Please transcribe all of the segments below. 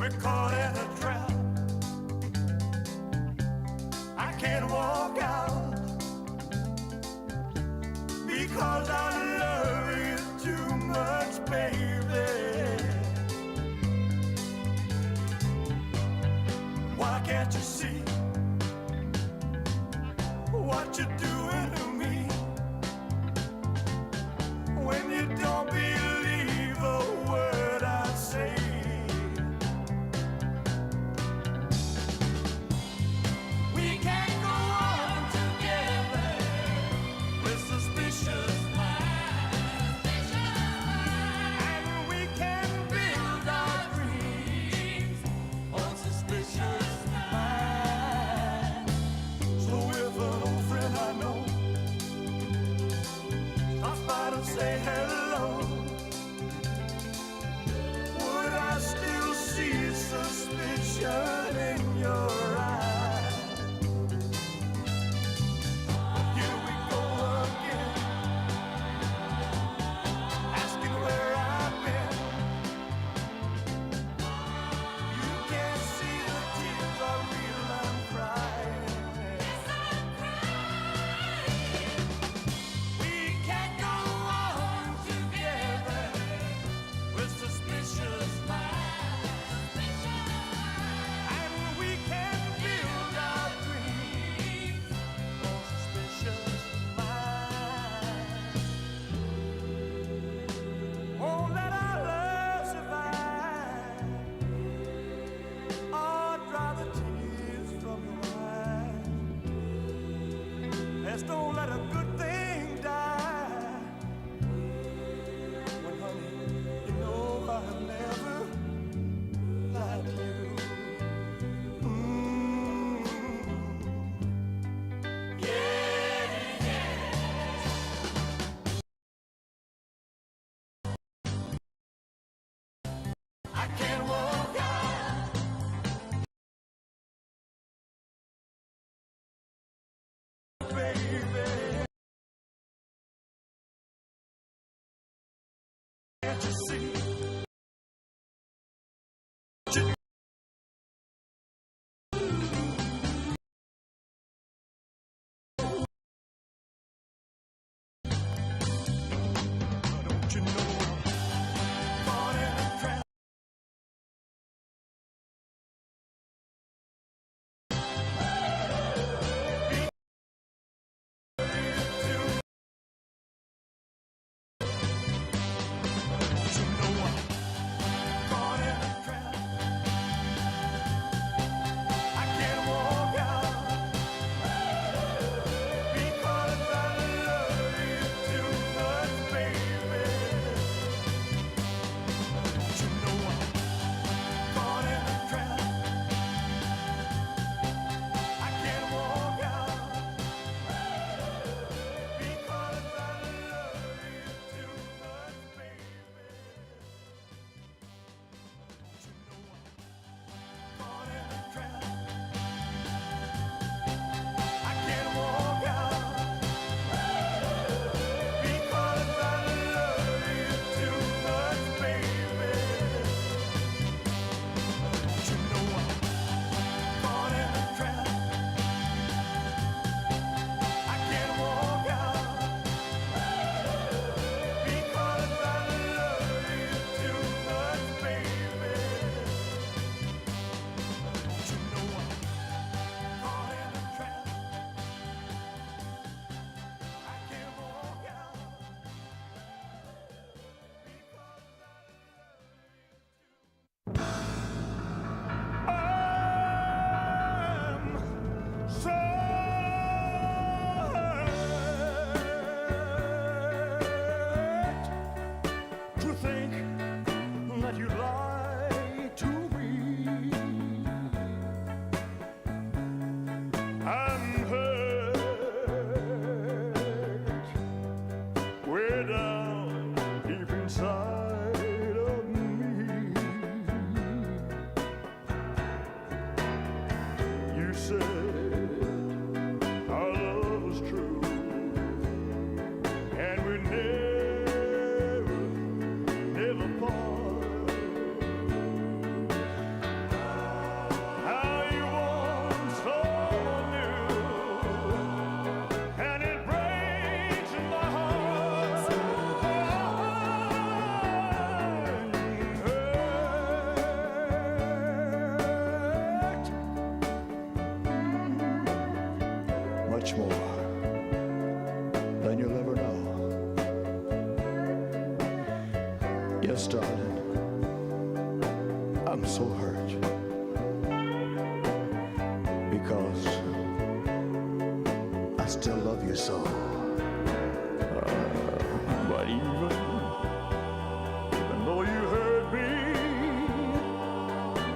We're caught in a trap. I can't walk out because I love you too much, baby. Why can't you see what you're doing to me when you don't believe a word I say? We can't go on together with suspicious minds, and we can build our dreams on suspicious minds. So if an old friend I know stops by to say hello, would I still see suspicion in your eyes? Here we go again, asking where I've been. You can't see the tears are real, I'm crying. We can't go on together with suspicious minds, and we can build our dreams on suspicious minds. Won't let our love survive or dry the tears from your eyes. Let's don't let a good thing die. When, honey, you know I've never lied to you. Yeah, I can't walk out, baby. Can't you see? Don't you know I'm caught in a trap? Don't you know I'm caught in a trap? I can't walk out because I love you too much, baby. Don't you know I'm caught in a trap? I can't walk out because I love you too much, baby. Don't you know I'm caught in a trap? I can't walk out because I love you too much, baby. Don't you know I'm caught in a trap? I can't walk out because I love you too much, baby. Don't you know I'm caught in a trap? I can't walk out because I love you. I'm so hurt to think that you lied to me. I'm hurt way down deep inside of me. You said our love was true, and we never part. much more than you'll ever know. Yes, darling, I'm so hurt because I still love you so. But even though you hurt me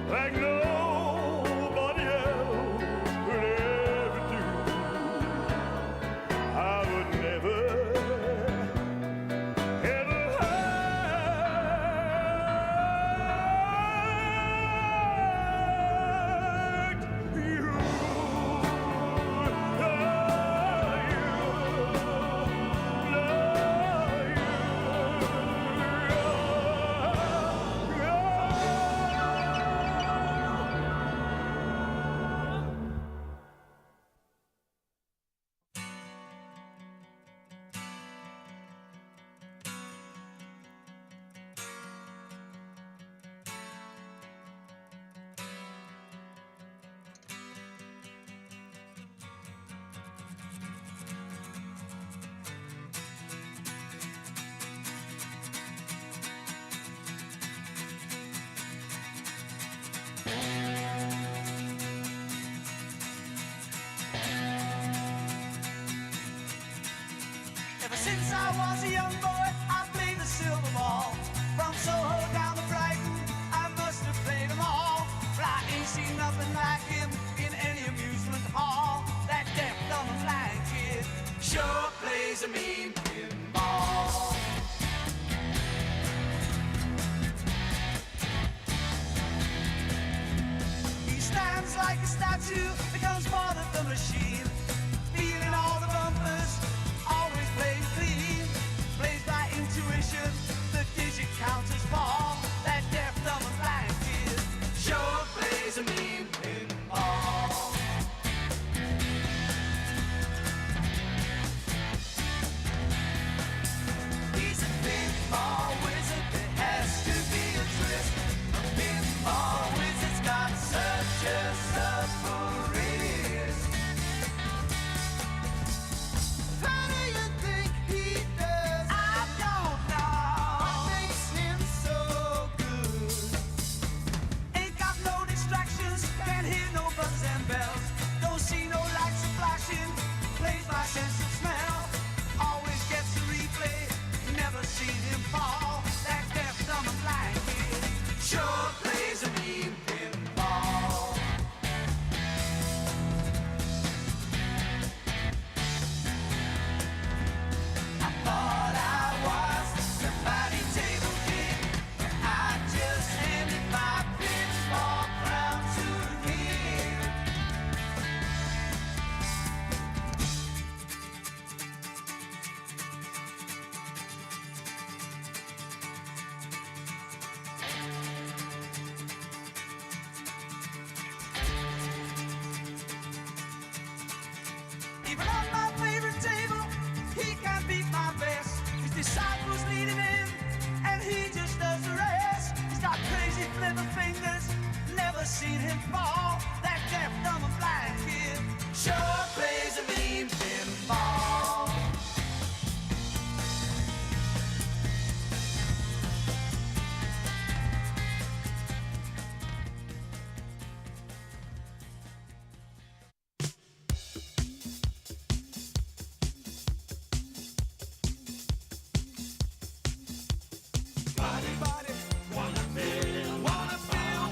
like nobody else could ever do, I would never ever hurt you. Ever since I was a young boy, I played the silver ball. From Soho down to Brighton, I must have played them all. But I ain't seen nothing like him in any amusement hall. That deaf, dumb, and blind kid sure plays a mean pinball. He stands like a statue, becomes part of the machine, feeling all the bumpers, always playing clean, plays by intuition, the digit counters fall. That deaf, dumb, and blind kid sure plays a mean pinball. He's a pinball wizard, there has to be a twist. A pinball wizard's got such a supple wrist. How do you think he does? I don't know. What makes him so good? Ain't got no distractions, can't hear no buzzers and bells. Don't see no lights flashing, plays by sense of smell. Always gets the replay, never seen him fall. That deaf, dumb, and blind kid sure plays a mean pinball. I thought I was the body table king, but I just handed my pinball crown to him. Even on my favorite table, he can't beat my best. His disciples lead him in, and he just does the rest. He's got crazy flipper fingers, never seen him fall. That deaf, dumb, and blind kid sure plays a mean pinball. Body, body, wanna feel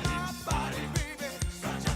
my body, baby. Such a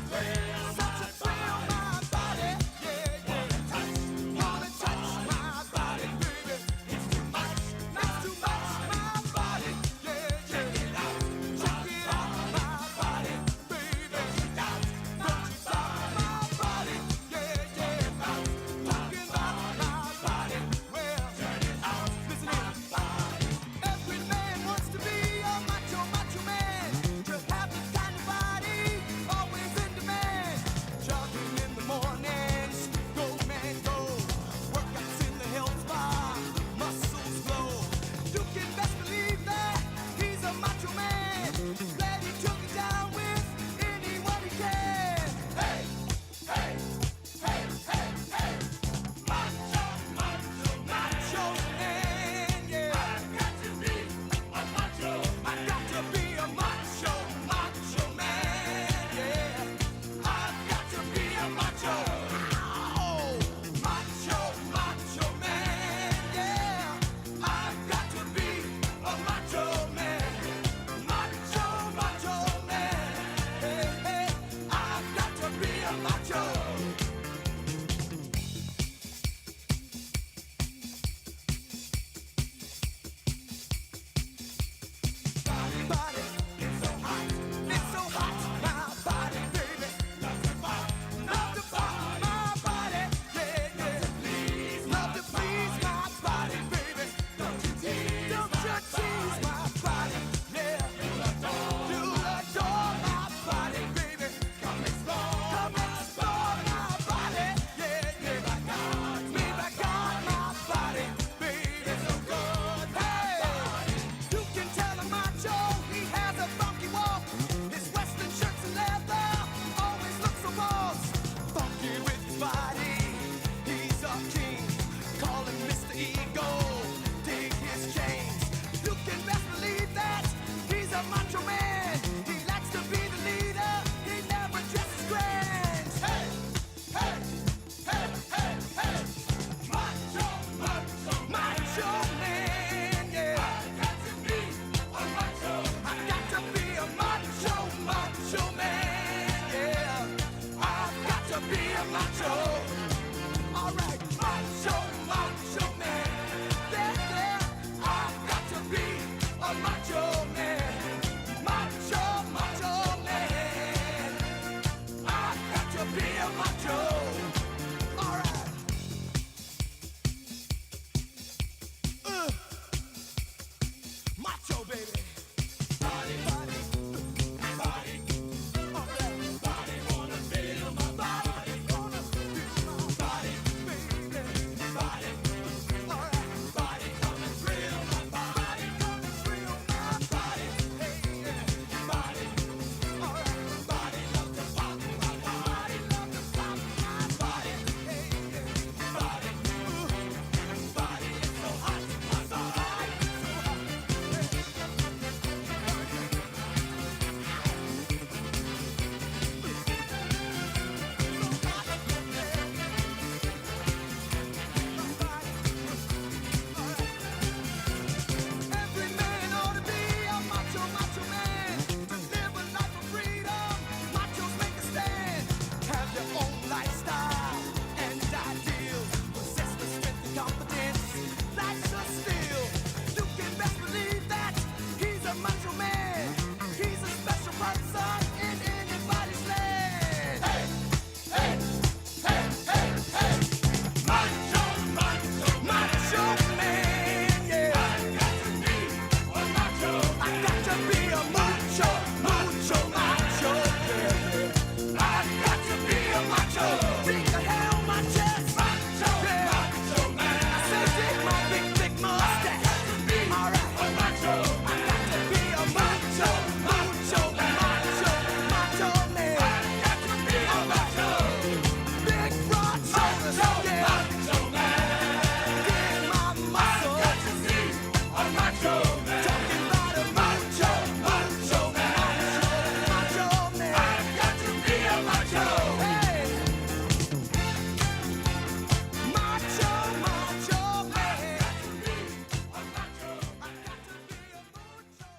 macho. All right, macho, macho man. Yeah, I've got to be a macho man. Macho, macho man. I've got to be a macho. All right. Macho, baby. Body, body, body. All right. Body wanna feel my body. Wanna feel my body, baby. Body. All right. Body come and thrill my body. Come and thrill my body. Hey, yeah. Body. All right. Body love to pop my body. Love to pop my body. Hey, yeah. Body. Body is so hot. My body is so hot. Every man ought to be a macho, macho man. To live a life of freedom, machos make a stand. Have your own lifestyle and ideals. Possess the strength and confidence. Life's a steal. You can best believe that he's a macho man. He's a special person in anybody's land. Hey, hey, hey, hey, hey. Macho, macho, macho man, yeah. I got to be a macho. I got to be a macho, macho, macho, yeah. I got to be a macho. Dig the hell my chest, macho, yeah. Macho man. I say dig my big, thick mustache. I got to be all right. A macho. I got to be a macho, macho, macho, macho man. I got to be a macho. Big broad shoulders, yeah. Macho man. Dig my muscles. I got to be a macho man. Talking about a macho, macho man. Macho man. I got to be a macho. Hey. Macho, macho man. I got to be a macho. I got to be a macho.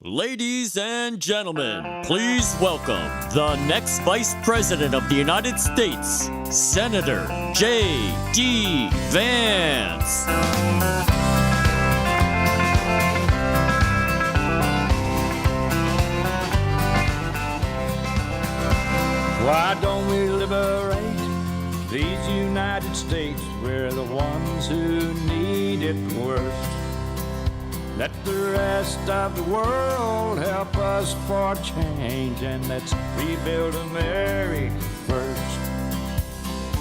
Ladies and gentlemen, please welcome the next Vice President of the United States, Senator J.D. Vance. Why don't we liberate these United States? We're the ones who need it worst. Let the rest of the world help us for change, and let's rebuild America first.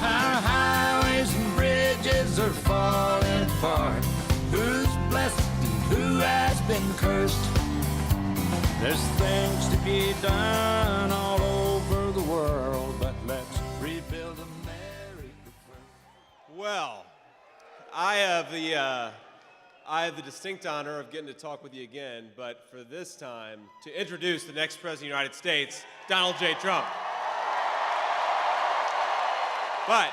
Our highways and bridges are falling apart. Who's blessed and who has been cursed? There's things to be done all over the world, but let's rebuild America first. Well, I have the distinct honor of getting to talk with you again, but for this time, to introduce the next President of the United States, Donald J. Trump. But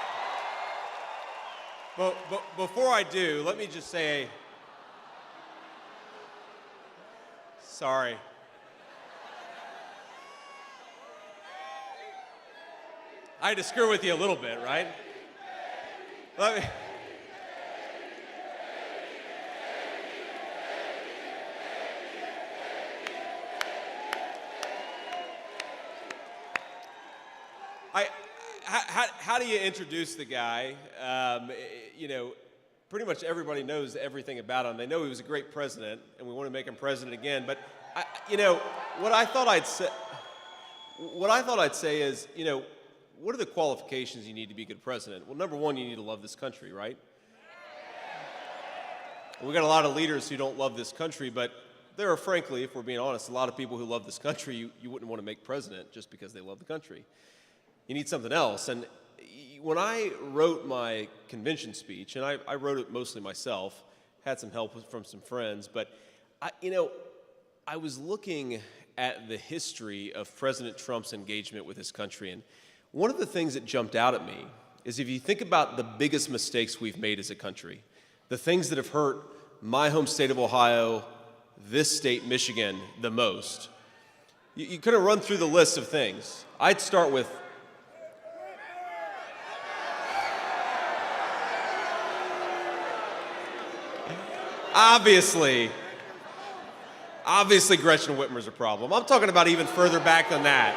before I do, let me just say, sorry. I had to screw with you a little bit, right? Let me. How do you introduce the guy? You know, pretty much everybody knows everything about him. They know he was a great president, and we want to make him president again. But you know, what I thought I'd say is, you know, what are the qualifications you need to be a good president? Well, number one, you need to love this country, right? We got a lot of leaders who don't love this country, but there are, frankly, if we're being honest, a lot of people who love this country you wouldn't want to make president just because they love the country. You need something else. And when I wrote my convention speech, and I wrote it mostly myself, had some help from some friends, but I was looking at the history of President Trump's engagement with his country, and one of the things that jumped out at me is if you think about the biggest mistakes we've made as a country, the things that have hurt my home state of Ohio, this state, Michigan, the most, you could have run through the list of things. I'd start with Obviously, Gretchen Whitmer's a problem. I'm talking about even further back than that.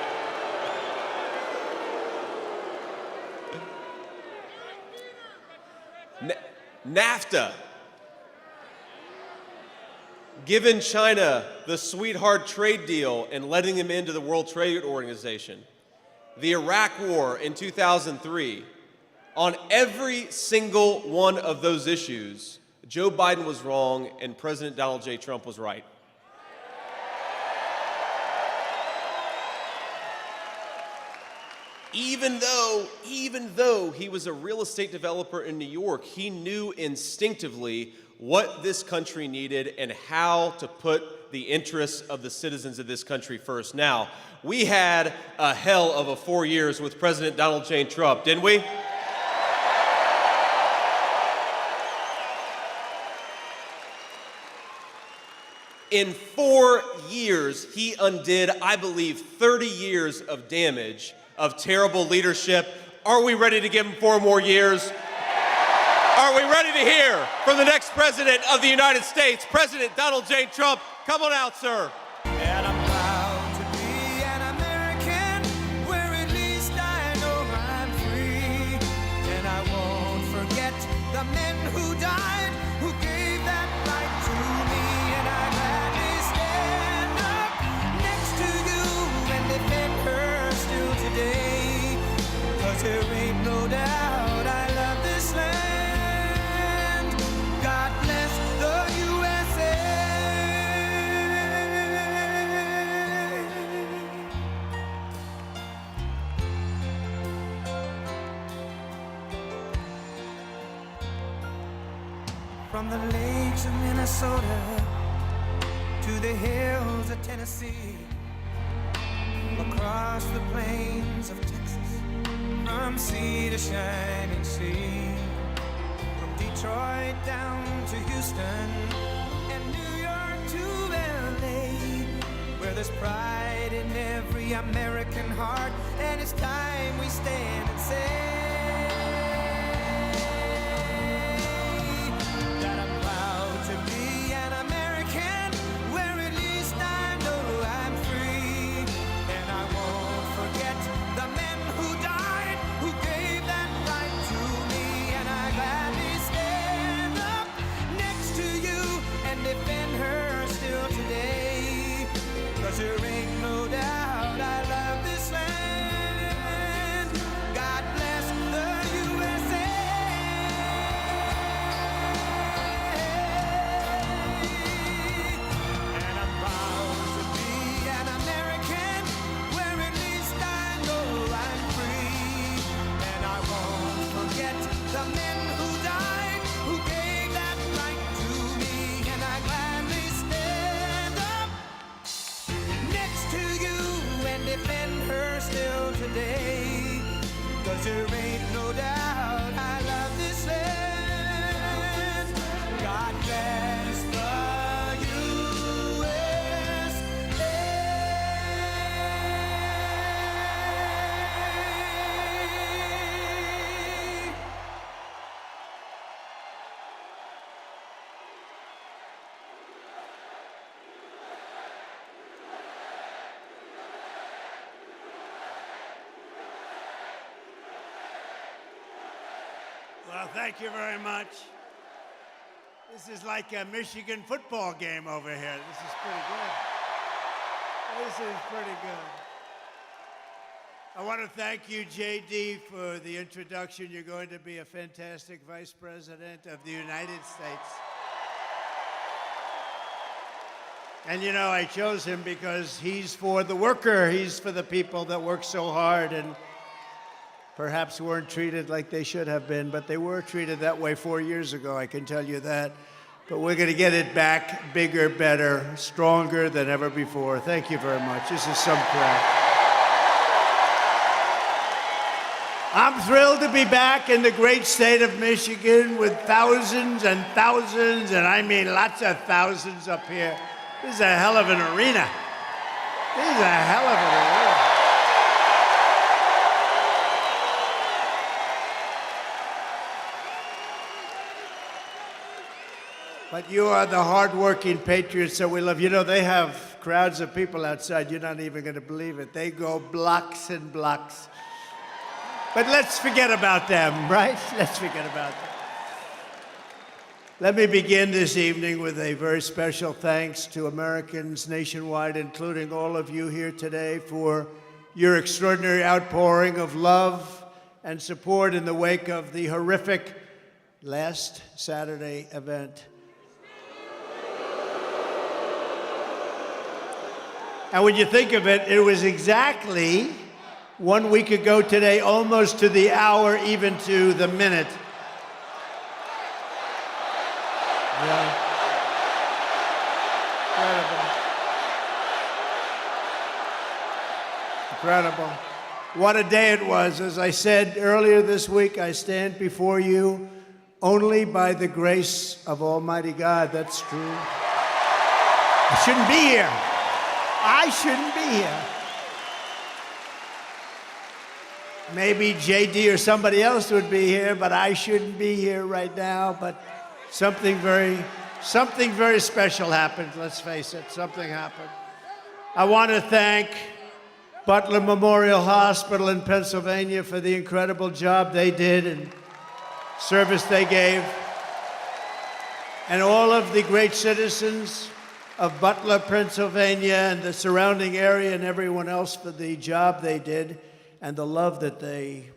NAFTA. Giving China the sweetheart trade deal and letting them into the World Trade Organization. The Iraq War in 2003. On every single one of those issues, Joe Biden was wrong and President Donald J. Trump was right. Even though he was a real estate developer in New York, he knew instinctively what this country needed and how to put the interests of the citizens of this country first. Now, we had a hell of a 4 years with President Donald J. Trump, didn't we? In 4 years, he undid, I believe, 30 years of damage, of terrible leadership. Are we ready to give him 4 more years? Are we ready to hear from the next president of the United States, President Donald J. Trump? Come on out, sir. And I'm proud to be an American, where at least I know I'm free. And I won't forget the men who died, who gave that right to me. And I gladly stand up next to you and defend her still today. 'Cause there ain't no doubt I love this land. God bless the USA. From the lakes of Minnesota to the hills of Tennessee, across the plains of Texas, from sea to shining sea, from Detroit down to Houston and New York to LA, where there's pride in every American heart, and it's time we stand and say that I'm proud to be an American, where at least I know I'm free. And I won't forget the men who died, who gave that right to me. And I gladly stand up next to you and defend her still today. 'Cause there ain't no doubt I love this land. God bless the USA. And I'm proud to be an American, where at least I know I'm free. And I won't forget the men who died, who gave that right to me. And I gladly stand up next to you and defend her still today. 'Cause there ain't no doubt I love this land. God bless the USA. Well, thank you very much. This is like a Michigan football game over here. This is pretty good. This is pretty good. I want to thank you, JD, for the introduction. You're going to be a fantastic vice president of the United States. And you know, I chose him because he's for the worker. He's for the people that work so hard and perhaps weren't treated like they should have been, but they were treated that way 4 years ago, I can tell you that. But we're going to get it back bigger, better, stronger than ever before. Thank you very much. This is some crap. I'm thrilled to be back in the great state of Michigan with thousands and thousands, and I mean lots of thousands up here. This is a hell of an arena. This is a hell of an arena. But you are the hardworking patriots that we love. You know, they have crowds of people outside. You're not even going to believe it. They go blocks and blocks. But let's forget about them, right? Let's forget about them. Let me begin this evening with a very special thanks to Americans nationwide, including all of you here today, for your extraordinary outpouring of love and support in the wake of the horrific last Saturday event. And when you think of it, it was exactly 1 week ago today, almost to the hour, even to the minute. Yeah. Incredible. What a day it was. As I said earlier this week, I stand before you only by the grace of Almighty God. That's true. I shouldn't be here. I shouldn't be here. Maybe JD or somebody else would be here, but I shouldn't be here right now. But something very special happened, let's face it. Something happened. I want to thank Butler Memorial Hospital in Pennsylvania for the incredible job they did and service they gave. And all of the great citizens of Butler, Pennsylvania, and the surrounding area, and everyone else for the job they did and the love that they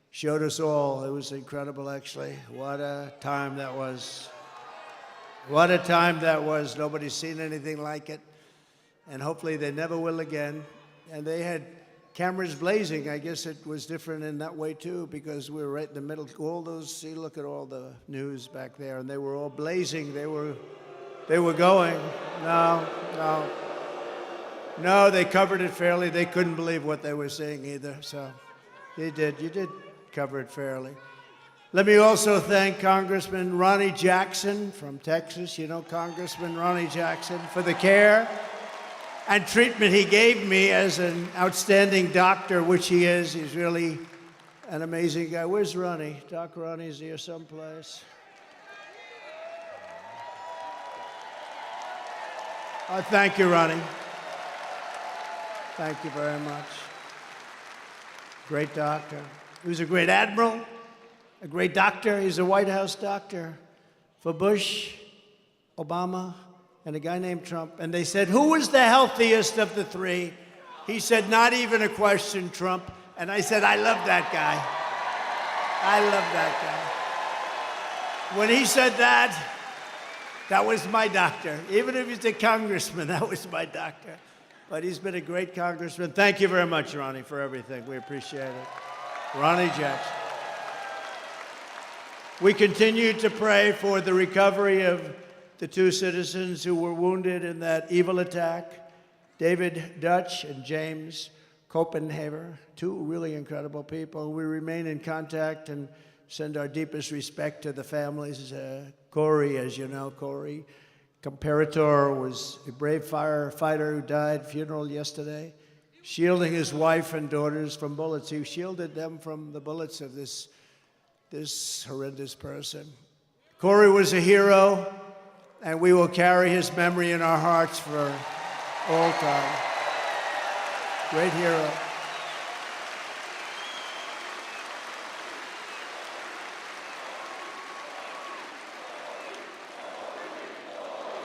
showed us all. It was incredible, actually. What a time that was. What a time that was. Nobody's seen anything like it. And hopefully they never will again. And they had cameras blazing. I guess it was different in that way, too, because we were right in the middle. All those, see, look at all the news back there. And they were all blazing. They were going. No, they covered it fairly. They couldn't believe what they were seeing either. So you did cover it fairly. Let me also thank Congressman Ronnie Jackson from Texas. You know Congressman Ronnie Jackson, for the care and treatment he gave me as an outstanding doctor, which he is. He's really an amazing guy. Where's Ronnie? Doc Ronnie's here someplace. Oh, thank you, Ronnie. Thank you very much. Great doctor. He was a great admiral, a great doctor. He's a White House doctor for Bush, Obama, and a guy named Trump. And they said, who was the healthiest of the three? He said, not even a question, Trump. And I said, I love that guy. I love that guy. When he said that, that was my doctor. Even if he's a congressman, that was my doctor. But he's been a great congressman. Thank you very much, Ronnie, for everything. We appreciate it. Ronnie Jackson. We continue to pray for the recovery of the two citizens who were wounded in that evil attack, David Dutch and James Copenhaver, two really incredible people. We remain in contact and send our deepest respect to the families. Corey, as you know, Corey Comparator was a brave firefighter who died, funeral yesterday, shielding his wife and daughters from bullets. He shielded them from the bullets of this horrendous person. Corey was a hero, and we will carry his memory in our hearts for all time. Great hero.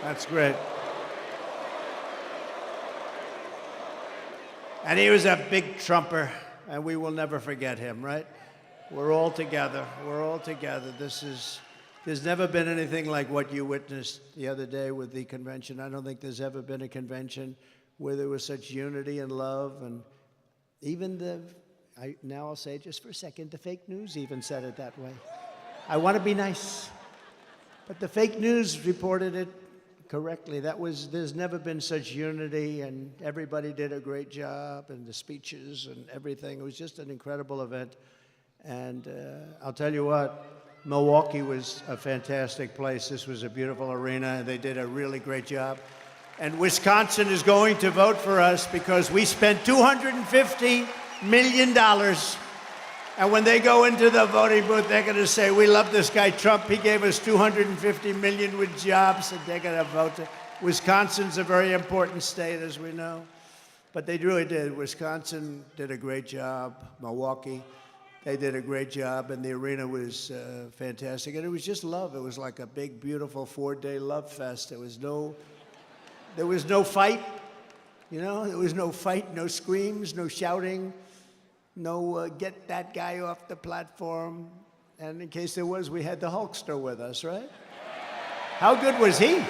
That's great. And he was a big trumper, and we will never forget him, right? We're all together. We're all together. There's never been anything like what you witnessed the other day with the convention. I don't think there's ever been a convention where there was such unity and love, and even now I'll say it just for a second, the fake news even said it that way. I want to be nice, but the fake news reported it correctly. There's never been such unity, and everybody did a great job, and the speeches and everything. It was just an incredible event. And I'll tell you what, Milwaukee was a fantastic place. This was a beautiful arena, and they did a really great job. And Wisconsin is going to vote for us because we spent $250 million And when they go into the voting booth, they're going to say, we love this guy Trump. He gave us 250 million with jobs, and they're going to vote. Wisconsin's a very important state, as we know. But they really did. Wisconsin did a great job. Milwaukee, they did a great job, and the arena was fantastic. And it was just love. It was like a big, beautiful 4-day love fest. There was no fight, you know? There was no fight, no screams, no shouting. No, get that guy off the platform. And in case there was, we had the Hulkster with us, right? How good was he?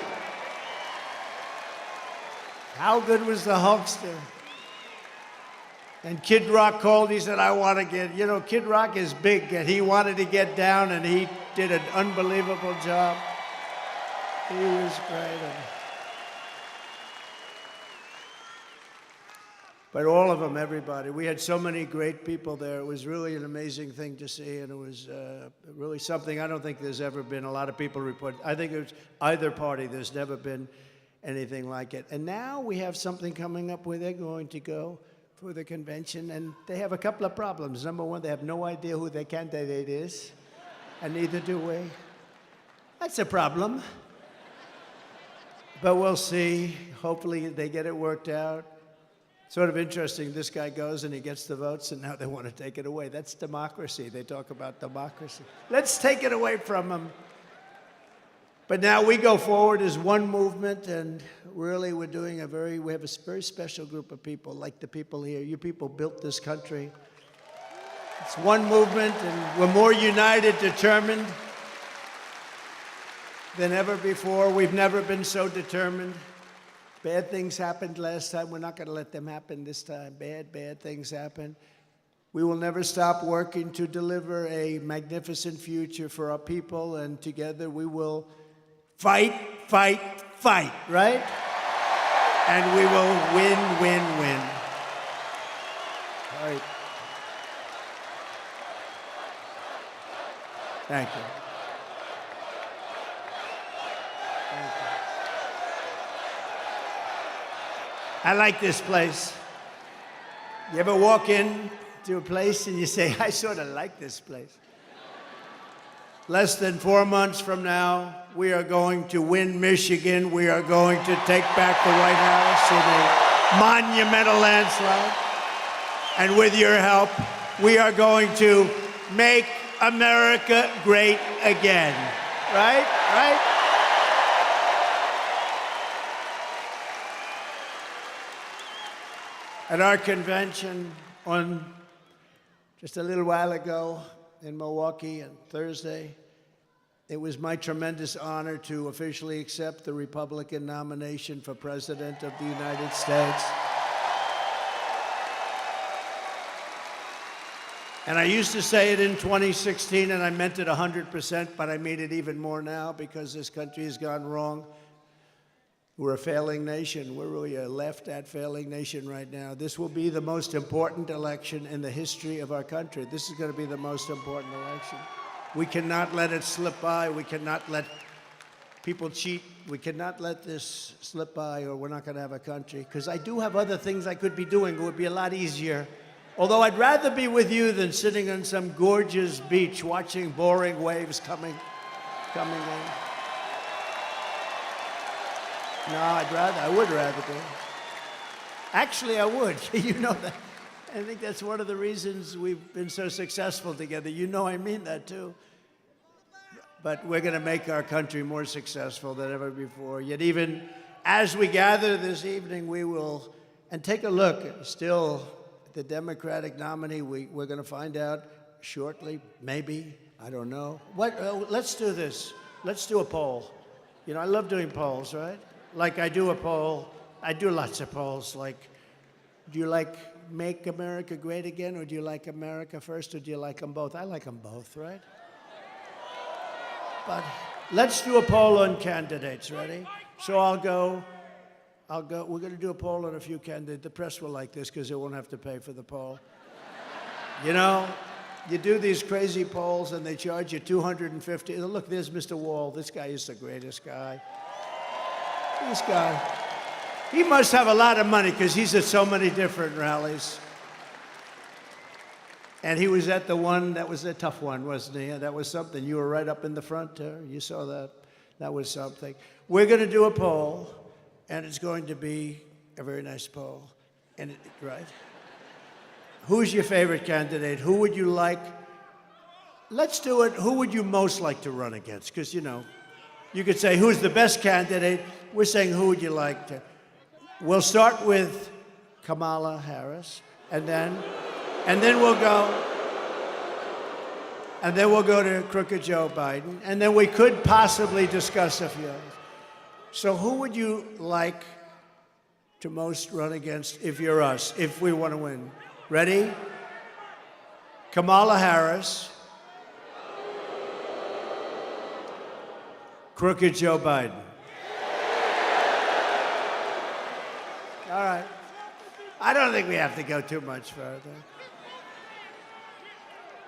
How good was the Hulkster? And Kid Rock called, he said, I want to get, you know, Kid Rock is big, and he wanted to get down, and he did an unbelievable job. He was great. But all of them, everybody. We had so many great people there. It was really an amazing thing to see, and it was really something I don't think there's ever been. A lot of people report. I think it was either party. There's never been anything like it. And now we have something coming up where they're going to go for the convention, and they have a couple of problems. Number one, they have no idea who their candidate is, and neither do we. That's a problem. But we'll see. Hopefully they get it worked out. Sort of interesting, this guy goes and he gets the votes, and now they want to take it away. That's democracy. They talk about democracy. Let's take it away from them. But now we go forward as one movement, and really we have a very special group of people, like the people here. You people built this country. It's one movement, and we're more united, determined than ever before. We've never been so determined. Bad things happened last time. We're not going to let them happen this time. Bad things happen. We will never stop working to deliver a magnificent future for our people, and together we will fight, right? And we will win. All right. Thank you. I like this place. You ever walk in to a place and you say, I sort of like this place? Less than 4 months from now, we are going to win Michigan. We are going to take back the White House in a monumental landslide. And with your help, we are going to make America great again. Right? At our convention on just a little while ago in Milwaukee on Thursday, it was my tremendous honor to officially accept the Republican nomination for President of the United States. And I used to say it in 2016, and I meant it 100%, but I mean it even more now because this country has gone wrong. We're a failing nation. We're really a left-at failing nation right now. This will be the most important election in the history of our country. This is going to be the most important election. We cannot let it slip by. We cannot let people cheat. We cannot let this slip by, or we're not going to have a country. Because I do have other things I could be doing. It would be a lot easier. Although I'd rather be with you than sitting on some gorgeous beach watching boring waves coming in. No, I would rather be. Actually, I would. You know that. I think that's one of the reasons we've been so successful together. You know I mean that, too. But we're going to make our country more successful than ever before. Yet even as we gather this evening, we will, and take a look, still, the Democratic nominee, we're going to find out shortly, maybe, I don't know. Let's do this. Let's do a poll. You know, I love doing polls, right? Like I do a poll, I do lots of polls, like, do you like Make America Great Again, or do you like America First, or do you like them both? I like them both, right? But let's do a poll on candidates, ready? So I'll go, we're gonna do a poll on a few candidates. The press will like this because they won't have to pay for the poll. You know, you do these crazy polls and they charge you $250. Look, there's Mr. Wall. This guy is the greatest guy. This guy, he must have a lot of money because he's at so many different rallies. And he was at the one, that was a tough one, wasn't he? That was something. You were right up in the front there. You saw that. That was something. We're going to do a poll, and it's going to be a very nice poll. And right? Who's your favorite candidate? Who would you like? Let's do it. Who would you most like to run against? Because, you know, you could say, who's the best candidate? We're saying, who would you like to? We'll start with Kamala Harris, and then we'll go to crooked Joe Biden, and then we could possibly discuss a few others. So who would you like to most run against if you're us, if we want to win? Ready? Kamala Harris, crooked Joe Biden. All right. I don't think we have to go too much further.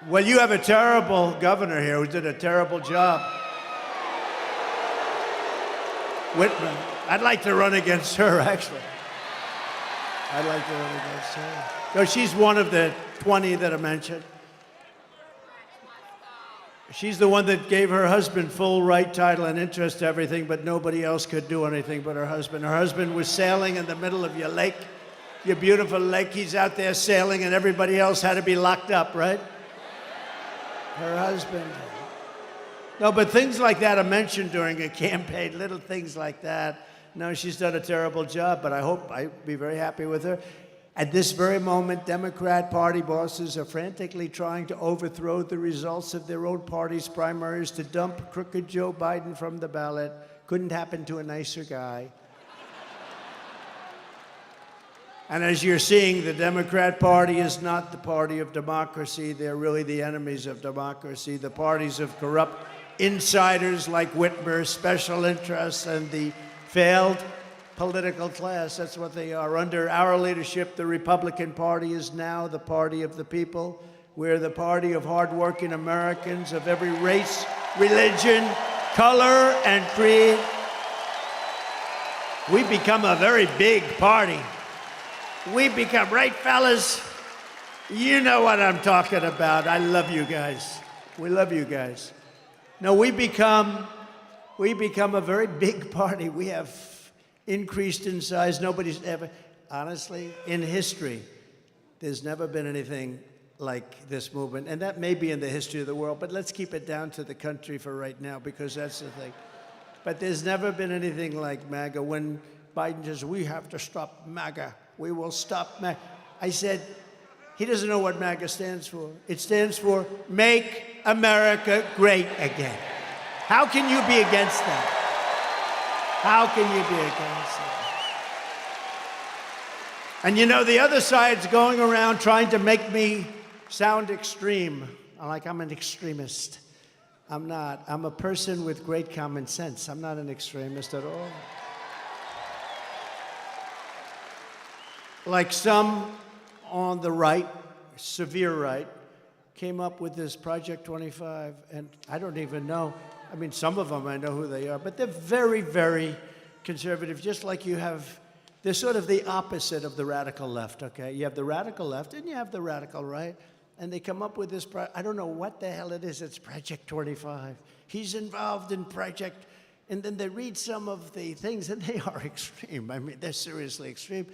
Well, you have a terrible governor here who did a terrible job. Whitman. I'd like to run against her, actually. I'd like to run against her. So she's one of the 20 that I mentioned. She's the one that gave her husband full right, title, and interest to everything, but nobody else could do anything but her husband. Her husband was sailing in the middle of your lake, your beautiful lake. He's out there sailing, and everybody else had to be locked up, right? Her husband. No, but things like that are mentioned during a campaign, little things like that. No, she's done a terrible job, but I hope I'd be very happy with her. At this very moment, Democrat Party bosses are frantically trying to overthrow the results of their own party's primaries to dump crooked Joe Biden from the ballot. Couldn't happen to a nicer guy. And as you're seeing, the Democrat Party is not the party of democracy. They're really the enemies of democracy. The parties of corrupt insiders like Whitmer, special interests, and the failed political class. That's what they are. Under our leadership, the Republican Party is now the party of the people. We're the party of hardworking Americans of every race, religion, color, and creed. We've become a very big party. We become, right, fellas? You know what I'm talking about. I love you guys. We love you guys. No, we become a very big party. We have increased in size. Nobody's ever, honestly, in history, there's never been anything like this movement. And that may be in the history of the world, but let's keep it down to the country for right now, because that's the thing. But there's never been anything like MAGA. When Biden says, we have to stop MAGA, we will stop MAGA. I said, he doesn't know what MAGA stands for. It stands for Make America Great Again. How can you be against that? How can you be against it? And you know, the other side's going around trying to make me sound extreme, like I'm an extremist. I'm not. I'm a person with great common sense. I'm not an extremist at all. Like some on the right, severe right, came up with this Project 25, and I don't even know. I mean, some of them I know who they are, but they're very, very conservative, just like you have. They're sort of the opposite of the radical left, okay? You have the radical left and you have the radical right, and they come up with this, I don't know what the hell it is, it's Project 25. He's involved in Project, and then they read some of the things, and they are extreme. I mean, they're seriously extreme.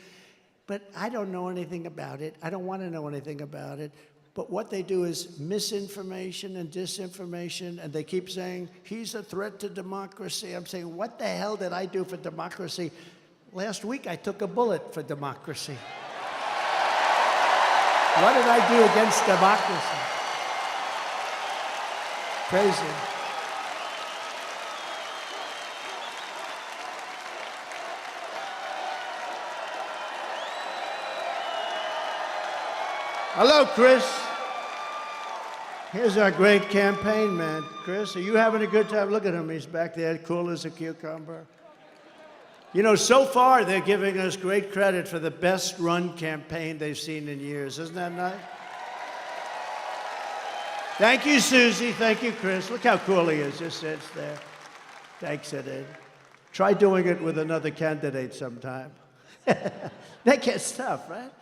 But I don't know anything about it. I don't want to know anything about it. But what they do is misinformation and disinformation, and they keep saying, he's a threat to democracy. I'm saying, what the hell did I do for democracy? Last week, I took a bullet for democracy. What did I do against democracy? Crazy. Hello, Chris. Here's our great campaign man. Chris, are you having a good time? Look at him. He's back there, cool as a cucumber. You know, so far, they're giving us great credit for the best run campaign they've seen in years. Isn't that nice? Thank you, Susie. Thank you, Chris. Look how cool he is. Just sits there. Thanks, Ed. Try doing it with another candidate sometime. That gets tough, right?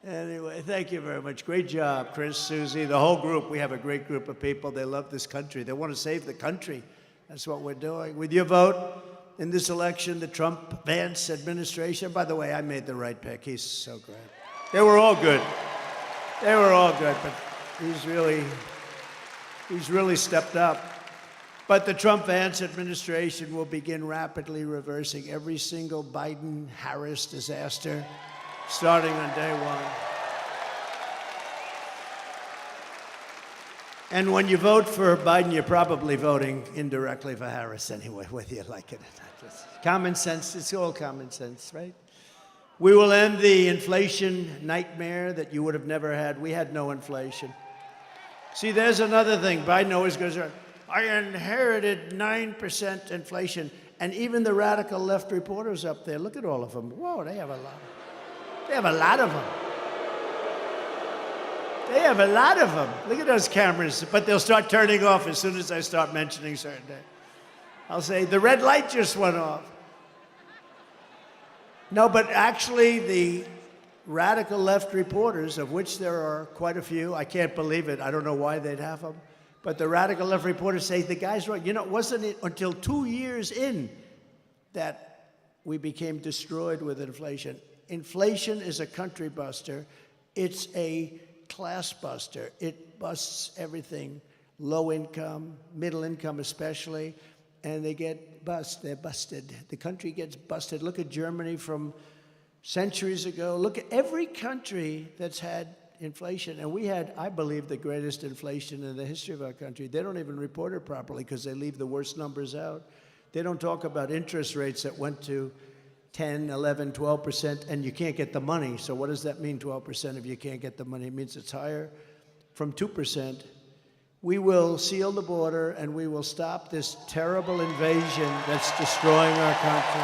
Anyway, thank you very much. Great job, Chris, Susie, the whole group. We have a great group of people. They love this country. They want to save the country. That's what we're doing. With your vote in this election, the Trump-Vance administration, by the way, I made the right pick. He's so great. They were all good. They were all good, but he's really stepped up. But the Trump-Vance administration will begin rapidly reversing every single Biden-Harris disaster starting on day one. And when you vote for Biden, you're probably voting indirectly for Harris anyway, whether you like it or not. It's common sense, it's all common sense, right? We will end the inflation nightmare that you would have never had. We had no inflation. See, there's another thing. Biden always goes around, I inherited 9% inflation. And even the radical left reporters up there, look at all of them. Whoa, they have a lot. They have a lot of them. They have a lot of them. Look at those cameras. But they'll start turning off as soon as I start mentioning certain things. I'll say, the red light just went off. No, but actually the radical left reporters, of which there are quite a few, I can't believe it. I don't know why they'd have them. But the radical left reporters say, the guy's right. You know, wasn't it until 2 years in that we became destroyed with inflation? Inflation is a country buster. It's a class buster. It busts everything, low income, middle income especially, and they get they're busted. The country gets busted. Look at Germany from centuries ago. Look at every country that's had inflation. And we had, I believe, the greatest inflation in the history of our country. They don't even report it properly because they leave the worst numbers out. They don't talk about interest rates that went to 10, 11, 12%, and you can't get the money. So what does that mean, 12%, if you can't get the money? It means it's higher from 2%. We will seal the border, and we will stop this terrible invasion that's destroying our country.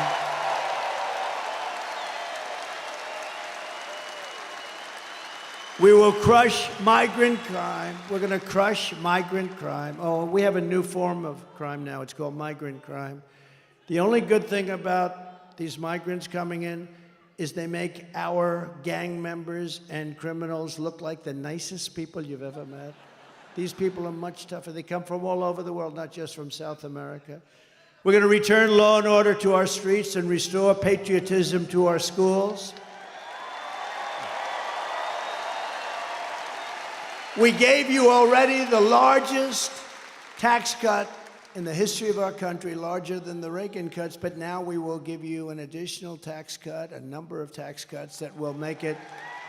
We will crush migrant crime. We're going to crush migrant crime. Oh, we have a new form of crime now. It's called migrant crime. The only good thing about these migrants coming in is they make our gang members and criminals look like the nicest people you've ever met. These people are much tougher. They come from all over the world, not just from South America. We're going to return law and order to our streets and restore patriotism to our schools. We gave you already the largest tax cut in the history of our country, larger than the Reagan cuts, but now we will give you an additional tax cut, a number of tax cuts that will make it.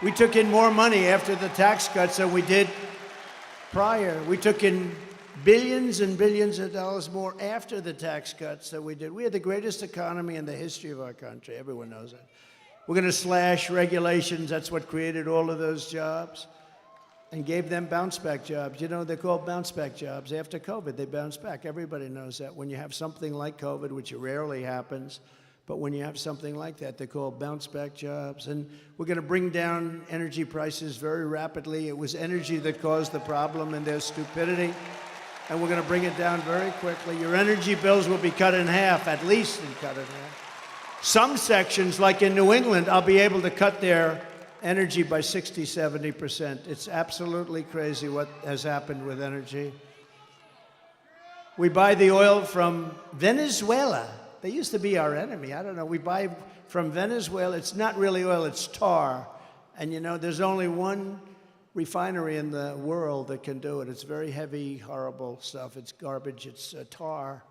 We took in more money after the tax cuts than we did prior. We took in billions and billions of dollars more after the tax cuts than we did. We had the greatest economy in the history of our country. Everyone knows that. We're going to slash regulations. That's what created all of those jobs and gave them bounce-back jobs. You know, they're called bounce-back jobs. After COVID, they bounce back. Everybody knows that. When you have something like COVID, which rarely happens, but when you have something like that, they're called bounce-back jobs. And we're going to bring down energy prices very rapidly. It was energy that caused the problem and their stupidity, and we're going to bring it down very quickly. Your energy bills will be cut in half, at least cut in half. Some sections, like in New England, I'll be able to cut their energy by 60, 70%. It's absolutely crazy what has happened with energy. We buy the oil from Venezuela. They used to be our enemy. I don't know. We buy from Venezuela. It's not really oil, it's tar. And you know, there's only one refinery in the world that can do it. It's very heavy, horrible stuff. It's garbage. It's tar.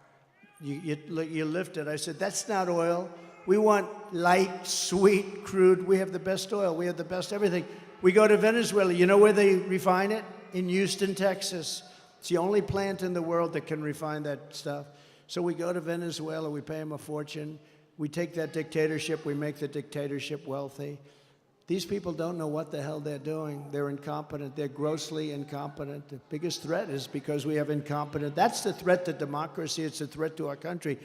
You lift it. I said, that's not oil. We want light, sweet, crude. We have the best oil. We have the best everything. We go to Venezuela. You know where they refine it? In Houston, Texas. It's the only plant in the world that can refine that stuff. So we go to Venezuela. We pay them a fortune. We take that dictatorship. We make the dictatorship wealthy. These people don't know what the hell they're doing. They're incompetent. They're grossly incompetent. The biggest threat is because we have incompetent. That's the threat to democracy. It's a threat to our country.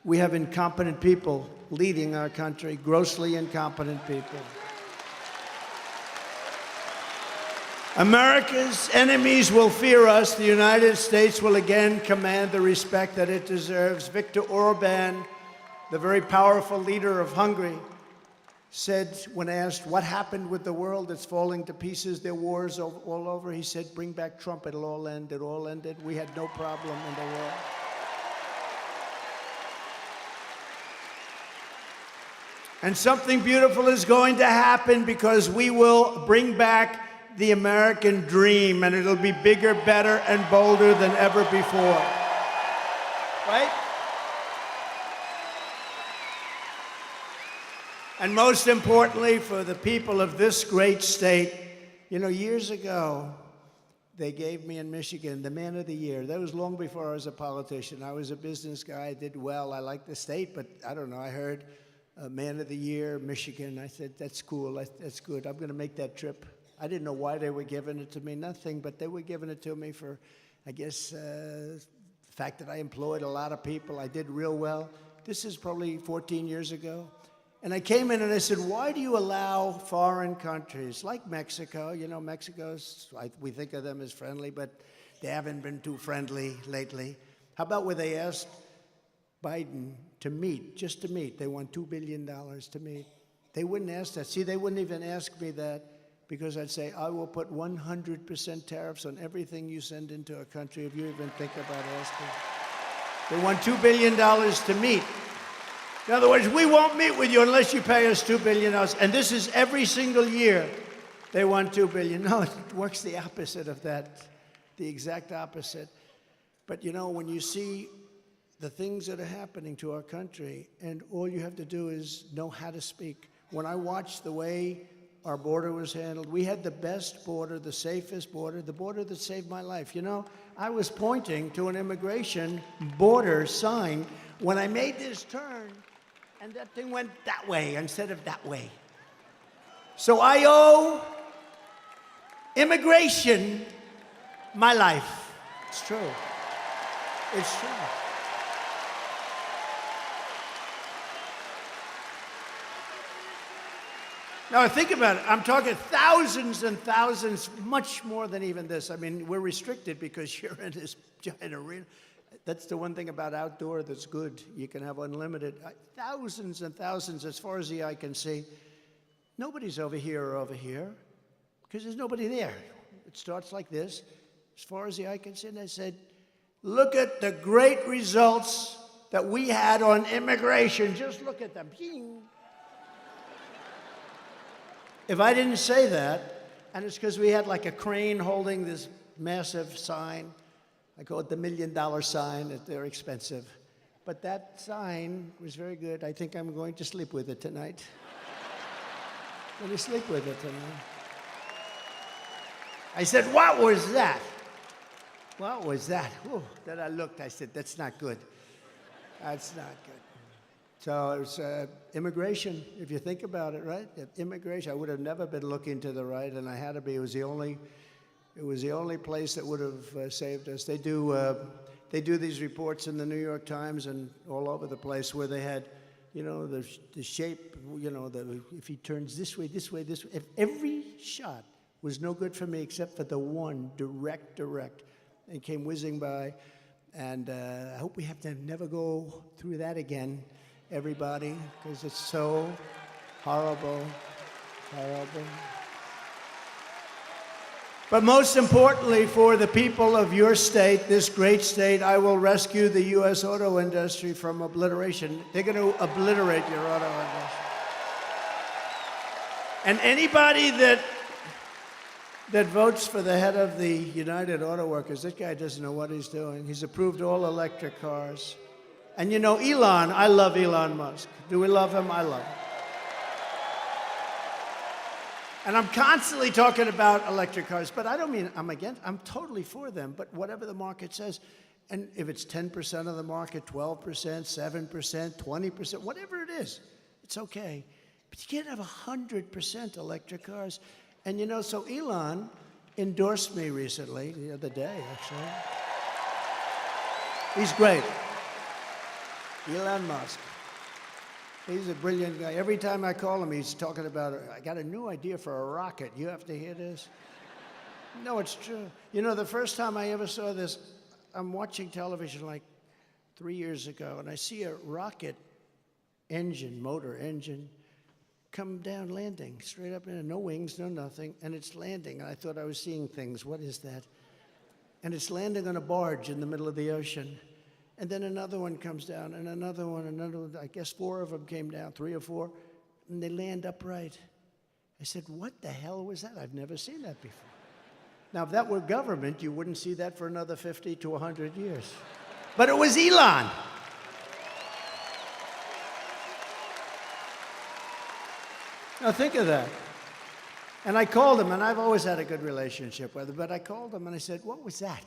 We have incompetent people leading our country, grossly incompetent people. America's enemies will fear us. The United States will again command the respect that it deserves. Viktor Orban, the very powerful leader of Hungary, said, when asked what happened with the world that's falling to pieces, there are wars all over, he said, bring back Trump, it'll all end. It all ended. We had no problem in the world. And something beautiful is going to happen because we will bring back the American dream, and it'll be bigger, better, and bolder than ever before. Right? And most importantly, for the people of this great state, you know, years ago, they gave me in Michigan the Man of the Year. That was long before I was a politician. I was a business guy. I did well. I liked the state, but I don't know. I heard Man of the Year, Michigan. I said, that's cool. That's good. I'm going to make that trip. I didn't know why they were giving it to me. Nothing, but they were giving it to me for, I guess, the fact that I employed a lot of people. I did real well. This is probably 14 years ago. And I came in and I said, why do you allow foreign countries like Mexico? You know, we think of them as friendly, but they haven't been too friendly lately. How about where they asked Biden to meet, just to meet? They want $2 billion to meet. They wouldn't ask that. See, they wouldn't even ask me that because I'd say, I will put 100% tariffs on everything you send into a country if you even think about asking. They want $2 billion to meet. In other words, we won't meet with you unless you pay us $2 billion. And this is every single year they want $2 billion. No, it works the opposite of that, the exact opposite. But you know, when you see the things that are happening to our country, and all you have to do is know how to speak. When I watched the way our border was handled, we had the best border, the safest border, the border that saved my life. You know, I was pointing to an immigration border sign when I made this turn, and that thing went that way instead of that way. So I owe immigration my life. It's true. It's true. Now, think about it. I'm talking thousands and thousands, much more than even this. I mean, we're restricted because you're in this giant arena. That's the one thing about outdoor that's good. You can have unlimited. Thousands and thousands, as far as the eye can see. Nobody's over here or over here because there's nobody there. It starts like this, as far as the eye can see. And I said, look at the great results that we had on immigration. Just look at them. If I didn't say that, and it's because we had like a crane holding this massive sign, I call it the $1 million sign, that they're expensive. But that sign was very good. I think I'm going to sleep with it tonight. I'm going to sleep with it tonight. I said, what was that? What was that? Ooh, then I looked, I said, that's not good. That's not good. So it was immigration, if you think about it, right? Immigration, I would have never been looking to the right, and I had to be. It was the only place that would have saved us. They do these reports in the New York Times and all over the place where they had, you know, the shape, you know, if he turns this way, this way, this way. If every shot was no good for me except for the one direct, and came whizzing by. And I hope we have to never go through that again, everybody, because it's so horrible, horrible. But most importantly, for the people of your state, this great state, I will rescue the U.S. auto industry from obliteration. They're going to obliterate your auto industry. And anybody that votes for the head of the United Auto Workers, this guy doesn't know what he's doing. He's approved all electric cars. And you know, Elon, I love Elon Musk. Do we love him? I love him. And I'm constantly talking about electric cars, but I don't mean I'm against, I'm totally for them, but whatever the market says, and if it's 10% of the market, 12%, 7%, 20%, whatever it is, it's okay. But you can't have 100% electric cars. And you know, so Elon endorsed me recently, the other day, actually. He's great. Elon Musk. He's a brilliant guy. Every time I call him, he's talking about, I got a new idea for a rocket. You have to hear this. No, it's true. You know, the first time I ever saw this, I'm watching television like 3 years ago, and I see a rocket engine, motor engine, come down landing, straight up in, no wings, no nothing, and it's landing. And I thought I was seeing things. What is that? And it's landing on a barge in the middle of the ocean. And then another one comes down, and another one, I guess 4 of them came down, 3 or 4, and they land upright. I said, what the hell was that? I've never seen that before. Now, if that were government, you wouldn't see that for another 50 to 100 years. But it was Elon. Now, think of that. And I called him, and I've always had a good relationship with him, but I called him, and I said, what was that?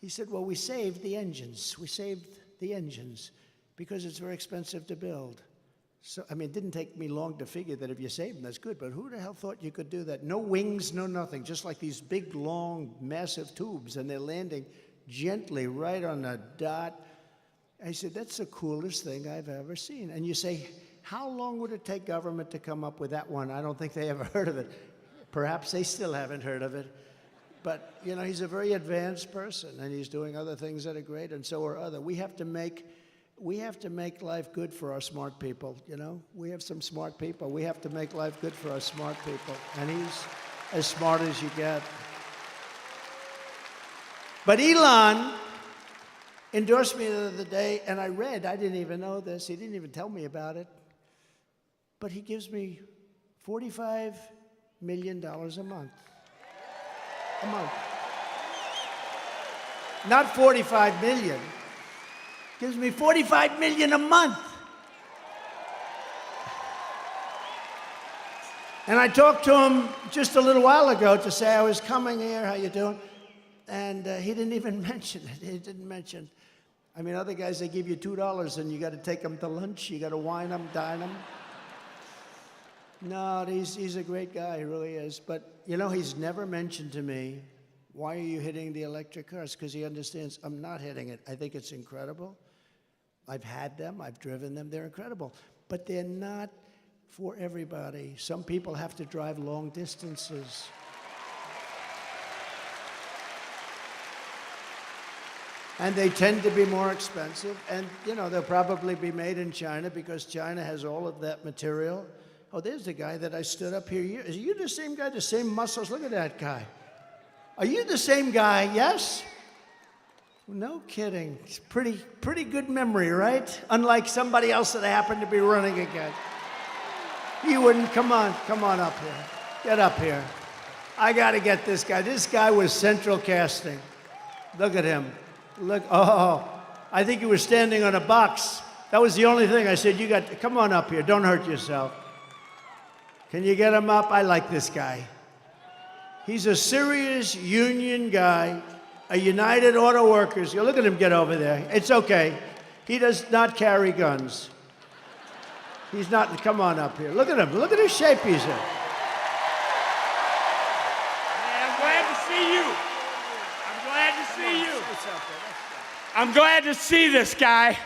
He said, well, we saved the engines. We saved the engines because it's very expensive to build. So, I mean, it didn't take me long to figure that if you save them, that's good, but who the hell thought you could do that? No wings, no nothing, just like these big, long, massive tubes, and they're landing gently right on the dot. I said, that's the coolest thing I've ever seen. And you say, how long would it take government to come up with that one? I don't think they ever heard of it. Perhaps they still haven't heard of it. But, you know, he's a very advanced person, and he's doing other things that are great, and so are others. We have to make life good for our smart people, you know? We have some smart people. We have to make life good for our smart people, and he's as smart as you get. But Elon endorsed me the other day, and I didn't even know this. He didn't even tell me about it. But he gives me $45 million a month. A month. Not 45 million. Gives me 45 million a month. And I talked to him just a little while ago to say I was coming here, how you doing? And he didn't even mention it. He didn't mention. I mean, other guys, they give you $2 and you got to take them to lunch. You got to wine them, dine them. No, he's a great guy, he really is. But, you know, he's never mentioned to me, why are you hitting the electric cars? Because he understands I'm not hitting it. I think it's incredible. I've had them. I've driven them. They're incredible. But they're not for everybody. Some people have to drive long distances. And they tend to be more expensive. And, you know, they'll probably be made in China because China has all of that material. Oh, there's the guy that I stood up here. Are you the same guy, the same muscles? Look at that guy. Are you the same guy? Yes? No kidding. It's pretty good memory, right? Unlike somebody else that I happened to be running against. You wouldn't. Come on up here. Get up here. I got to get this guy. This guy was central casting. Look at him. Look. Oh, I think he was standing on a box. That was the only thing. I said, come on up here. Don't hurt yourself. Can you get him up? I like this guy. He's a serious union guy, a United Auto Workers. You look at him get over there. It's okay. He does not carry guns. He's not, come on up here. Look at him. Look at his shape he's in. I'm glad to see you. I'm glad to see you. I'm glad to see this guy.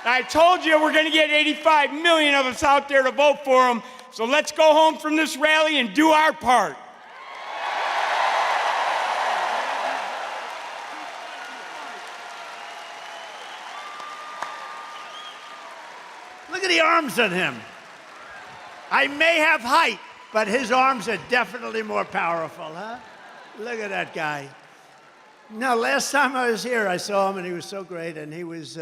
I told you we're going to get 85 million of us out there to vote for him. So let's go home from this rally and do our part. Look at the arms on him. I may have height, but his arms are definitely more powerful, huh? Look at that guy. Now, last time I was here, I saw him, and he was so great, and he was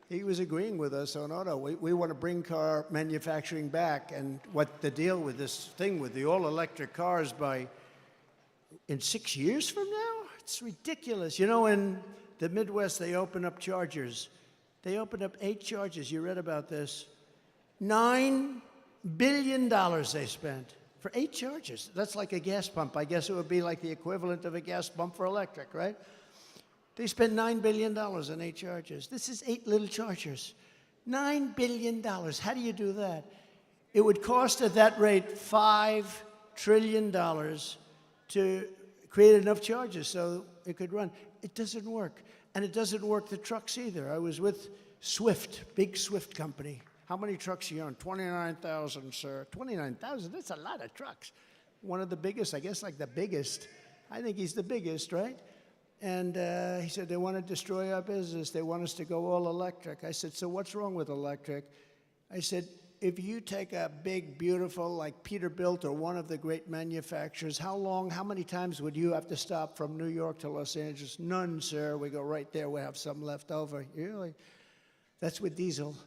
agreeing with us on auto. We want to bring car manufacturing back, and what the deal with this thing with the all-electric cars in 6 years from now? It's ridiculous. You know, in the Midwest, they open up chargers. They opened up 8 chargers. You read about this. $9 billion they spent for 8 chargers. That's like a gas pump. I guess it would be like the equivalent of a gas pump for electric, right? They spent $9 billion on 8 chargers. This is 8 little chargers. $9 billion. How do you do that? It would cost at that rate $5 trillion to create enough chargers so it could run. It doesn't work. And it doesn't work the trucks either. I was with Swift, big Swift company. How many trucks are you on? 29,000, sir. 29,000? That's a lot of trucks. One of the biggest, I guess like the biggest. I think he's the biggest, right? And he said, they want to destroy our business. They want us to go all electric. I said, so what's wrong with electric? I said, if you take a big, beautiful, like Peterbilt or one of the great manufacturers, how many times would you have to stop from New York to Los Angeles? None, sir. We go right there. We have some left over. Really? That's with diesel.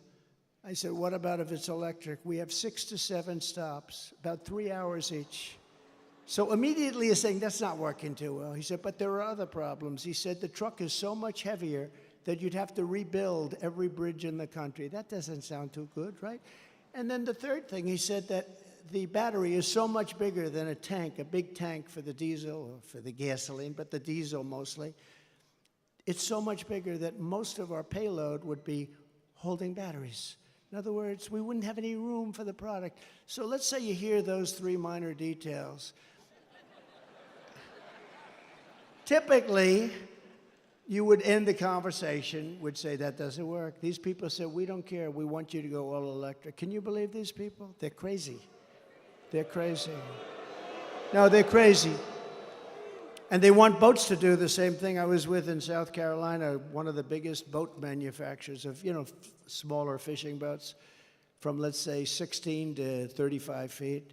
I said, what about if it's electric? We have 6 to 7 stops, about 3 hours each. So immediately he's saying, that's not working too well. He said, but there are other problems. He said, the truck is so much heavier that you'd have to rebuild every bridge in the country. That doesn't sound too good, right? And then the third thing, he said that the battery is so much bigger than a tank, a big tank for the diesel or for the gasoline, but the diesel mostly. It's so much bigger that most of our payload would be holding batteries. In other words, we wouldn't have any room for the product. So let's say you hear those 3 minor details. Typically, you would end the conversation, would say, that doesn't work. These people said, we don't care. We want you to go all electric. Can you believe these people? They're crazy. They're crazy. No, they're crazy. And they want boats to do the same thing. I was with in South Carolina, one of the biggest boat manufacturers of, smaller fishing boats from, let's say, 16 to 35 feet.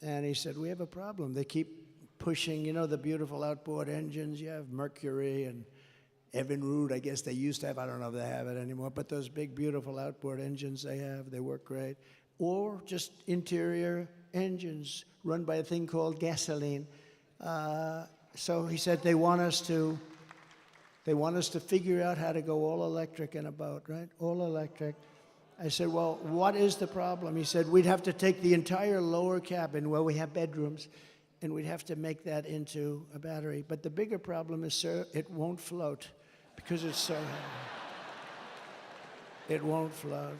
And he said, we have a problem. They keep pushing, the beautiful outboard engines. You have Mercury and Evinrude, I guess they used to have. I don't know if they have it anymore. But those big, beautiful outboard engines they have, they work great. Or just interior engines run by a thing called gasoline. So he said they want us to figure out how to go all electric in a boat, right? All electric. I said, well, what is the problem? He said, we'd have to take the entire lower cabin where we have bedrooms, and we'd have to make that into a battery. But the bigger problem is, sir, it won't float because it's so heavy. It won't float.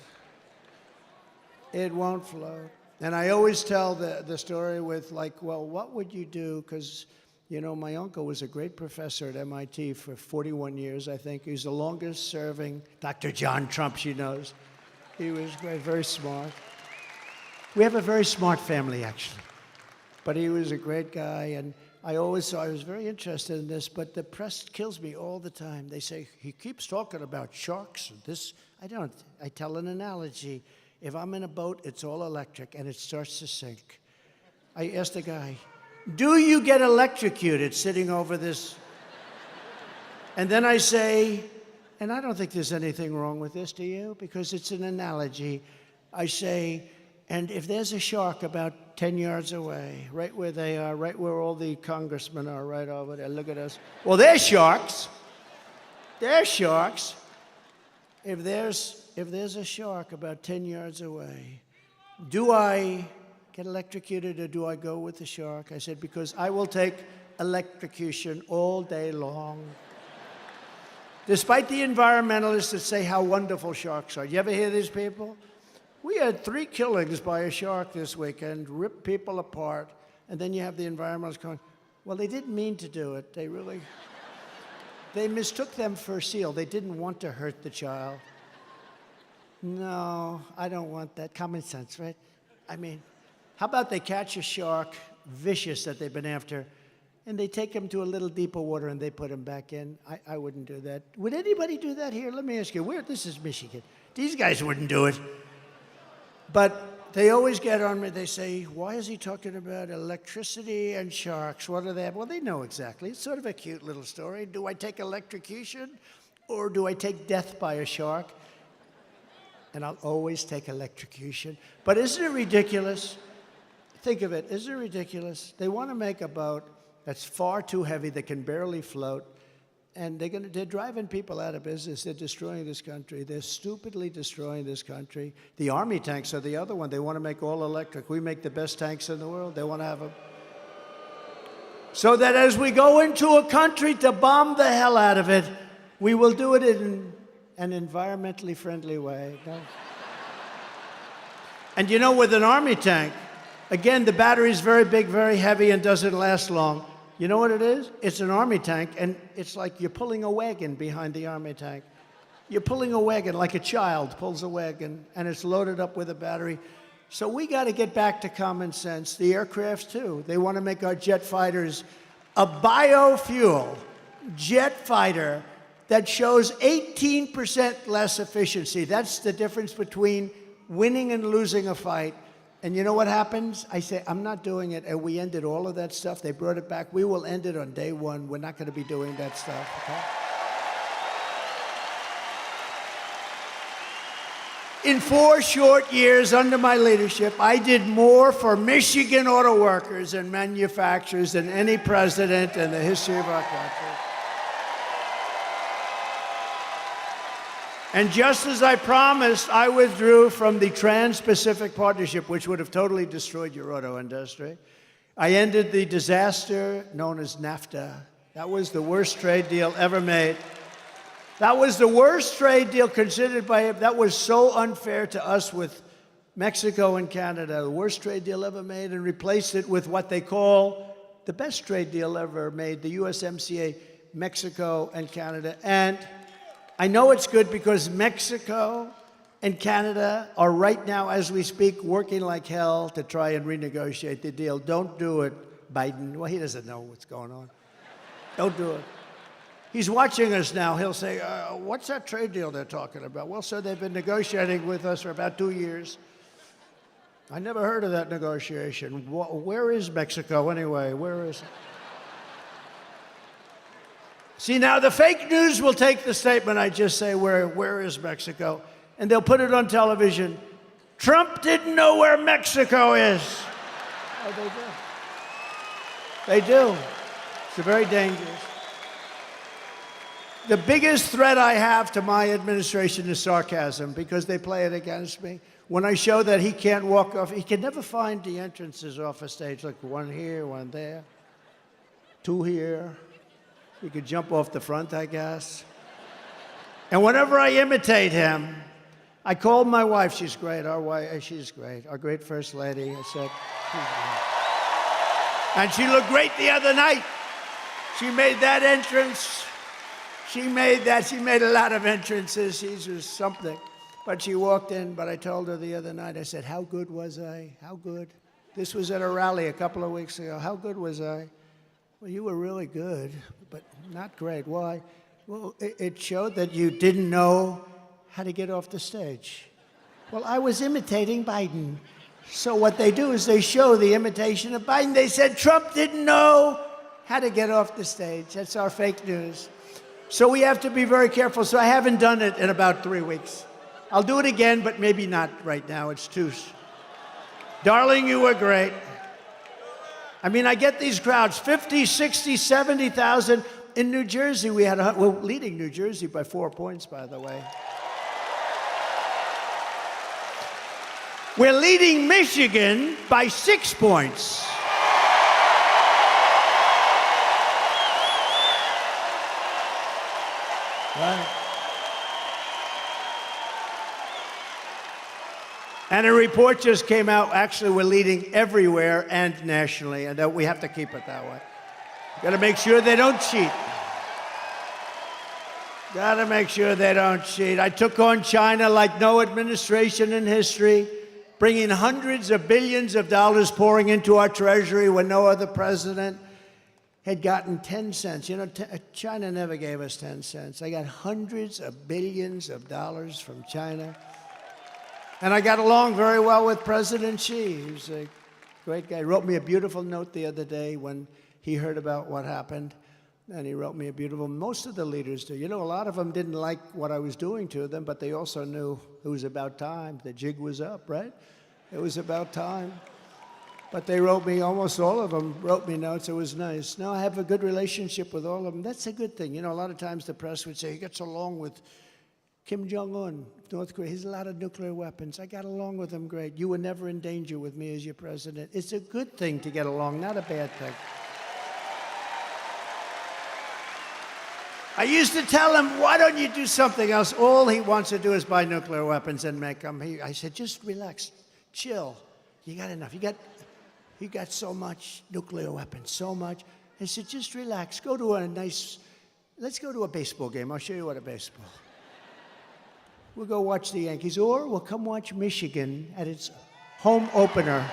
It won't float. And I always tell the story with, like, well, what would you do? Because, my uncle was a great professor at MIT for 41 years, I think. He's the longest serving, Dr. John Trump, she knows. He was great, very smart. We have a very smart family, actually. But he was a great guy, and I always saw I was very interested in this, but the press kills me all the time. They say, he keeps talking about sharks and this. I don't. I tell an analogy. If I'm in a boat, it's all electric, and it starts to sink. I asked the guy, do you get electrocuted sitting over this? And then I say, and I don't think there's anything wrong with this, do you? Because it's an analogy. I say, and if there's a shark about 10 yards away, right where they are, right where all the congressmen are, right over there, look at us. Well, they're sharks. They're sharks. If there's a shark about 10 yards away, do I get electrocuted or do I go with the shark? I said, because I will take electrocution all day long. Despite the environmentalists that say how wonderful sharks are. You ever hear these people? We had 3 killings by a shark this weekend, ripped people apart, and then you have the environmentalists going, well, they didn't mean to do it. They mistook them for a seal. They didn't want to hurt the child. No, I don't want that. Common sense, right? I mean, how about they catch a shark, vicious that they've been after, and they take him to a little deeper water and they put him back in? I wouldn't do that. Would anybody do that here? Let me ask you, this is Michigan. These guys wouldn't do it. But they always get on me. They say, why is he talking about electricity and sharks? What do they have? Well, they know exactly. It's sort of a cute little story. Do I take electrocution or do I take death by a shark? And I'll always take electrocution. But isn't it ridiculous? Think of it. Isn't it ridiculous? They want to make a boat that's far too heavy, that can barely float, and they're driving people out of business. They're destroying this country. They're stupidly destroying this country. The Army tanks are the other one. They want to make all electric. We make the best tanks in the world. They want to have them. So that as we go into a country to bomb the hell out of it, we will do it in an environmentally friendly way. No? And with an Army tank, again, the battery's very big, very heavy, and doesn't last long. You know what it is? It's an Army tank, and it's like you're pulling a wagon behind the Army tank. You're pulling a wagon like a child pulls a wagon, and it's loaded up with a battery. So we got to get back to common sense. The aircrafts, too. They want to make our jet fighters a biofuel jet fighter that shows 18% less efficiency. That's the difference between winning and losing a fight. And you know what happens? I say, I'm not doing it. And we ended all of that stuff. They brought it back. We will end it on day one. We're not going to be doing that stuff. Okay? In 4 short years under my leadership, I did more for Michigan auto workers and manufacturers than any president in the history of our country. And just as I promised, I withdrew from the Trans-Pacific Partnership, which would have totally destroyed your auto industry. I ended the disaster known as NAFTA. That was the worst trade deal ever made. That was the worst trade deal considered by him. That was so unfair to us with Mexico and Canada, the worst trade deal ever made, and replaced it with what they call the best trade deal ever made, the USMCA, Mexico and Canada. And I know it's good because Mexico and Canada are right now, as we speak, working like hell to try and renegotiate the deal. Don't do it, Biden. Well, he doesn't know what's going on. Don't do it. He's watching us now. He'll say, what's that trade deal they're talking about? Well, sir, they've been negotiating with us for about 2 years. I never heard of that negotiation. Where is Mexico anyway? Where is it? See, now the fake news will take the statement I just say, where is Mexico? And they'll put it on television. Trump didn't know where Mexico is. Oh, they do. They do. It's very dangerous. The biggest threat I have to my administration is sarcasm because they play it against me. When I show that he can't walk off, he can never find the entrances off a stage, like one here, one there, 2 here. He could jump off the front, I guess. And whenever I imitate him, I called my wife. She's great. Our wife, she's great. Our great first lady. I said, she's great. And she looked great the other night. She made that entrance. She made a lot of entrances. She's just something. But she walked in, but I told her the other night, I said, how good was I? How good? This was at a rally a couple of weeks ago. How good was I? Well, you were really good, but not great. Why? Well, it showed that you didn't know how to get off the stage. Well, I was imitating Biden. So what they do is they show the imitation of Biden. They said Trump didn't know how to get off the stage. That's our fake news. So we have to be very careful. So I haven't done it in about 3 weeks. I'll do it again, but maybe not right now. It's too... Darling, you were great. I mean, I get these crowds, 50, 60, 70,000. In New Jersey, we're leading New Jersey by 4 points, by the way. We're leading Michigan by 6 points. Right. And a report just came out. Actually, we're leading everywhere and nationally, and we have to keep it that way. Got to make sure they don't cheat. Got to make sure they don't cheat. I took on China like no administration in history, bringing hundreds of billions of dollars pouring into our treasury when no other president had gotten 10 cents. You know, China never gave us 10 cents. I got hundreds of billions of dollars from China. And I got along very well with President Xi. He was a great guy. He wrote me a beautiful note the other day when he heard about what happened. And he wrote me a beautiful, most of the leaders do. You know, a lot of them didn't like what I was doing to them, but they also knew it was about time. The jig was up, right? It was about time. But they wrote me, almost all of them wrote me notes. It was nice. Now I have a good relationship with all of them. That's a good thing. You know, a lot of times the press would say, he gets along with Kim Jong-un, North Korea. He has a lot of nuclear weapons. I got along with him great. You were never in danger with me as your president. It's a good thing to get along, not a bad thing. I used to tell him, why don't you do something else? All he wants to do is buy nuclear weapons and make them. I said, just relax, chill. You got enough. You got so much nuclear weapons, so much. I said, just relax. Go to let's go to a baseball game. I'll show you what a baseball. We'll go watch the Yankees, or we'll come watch Michigan at its home opener.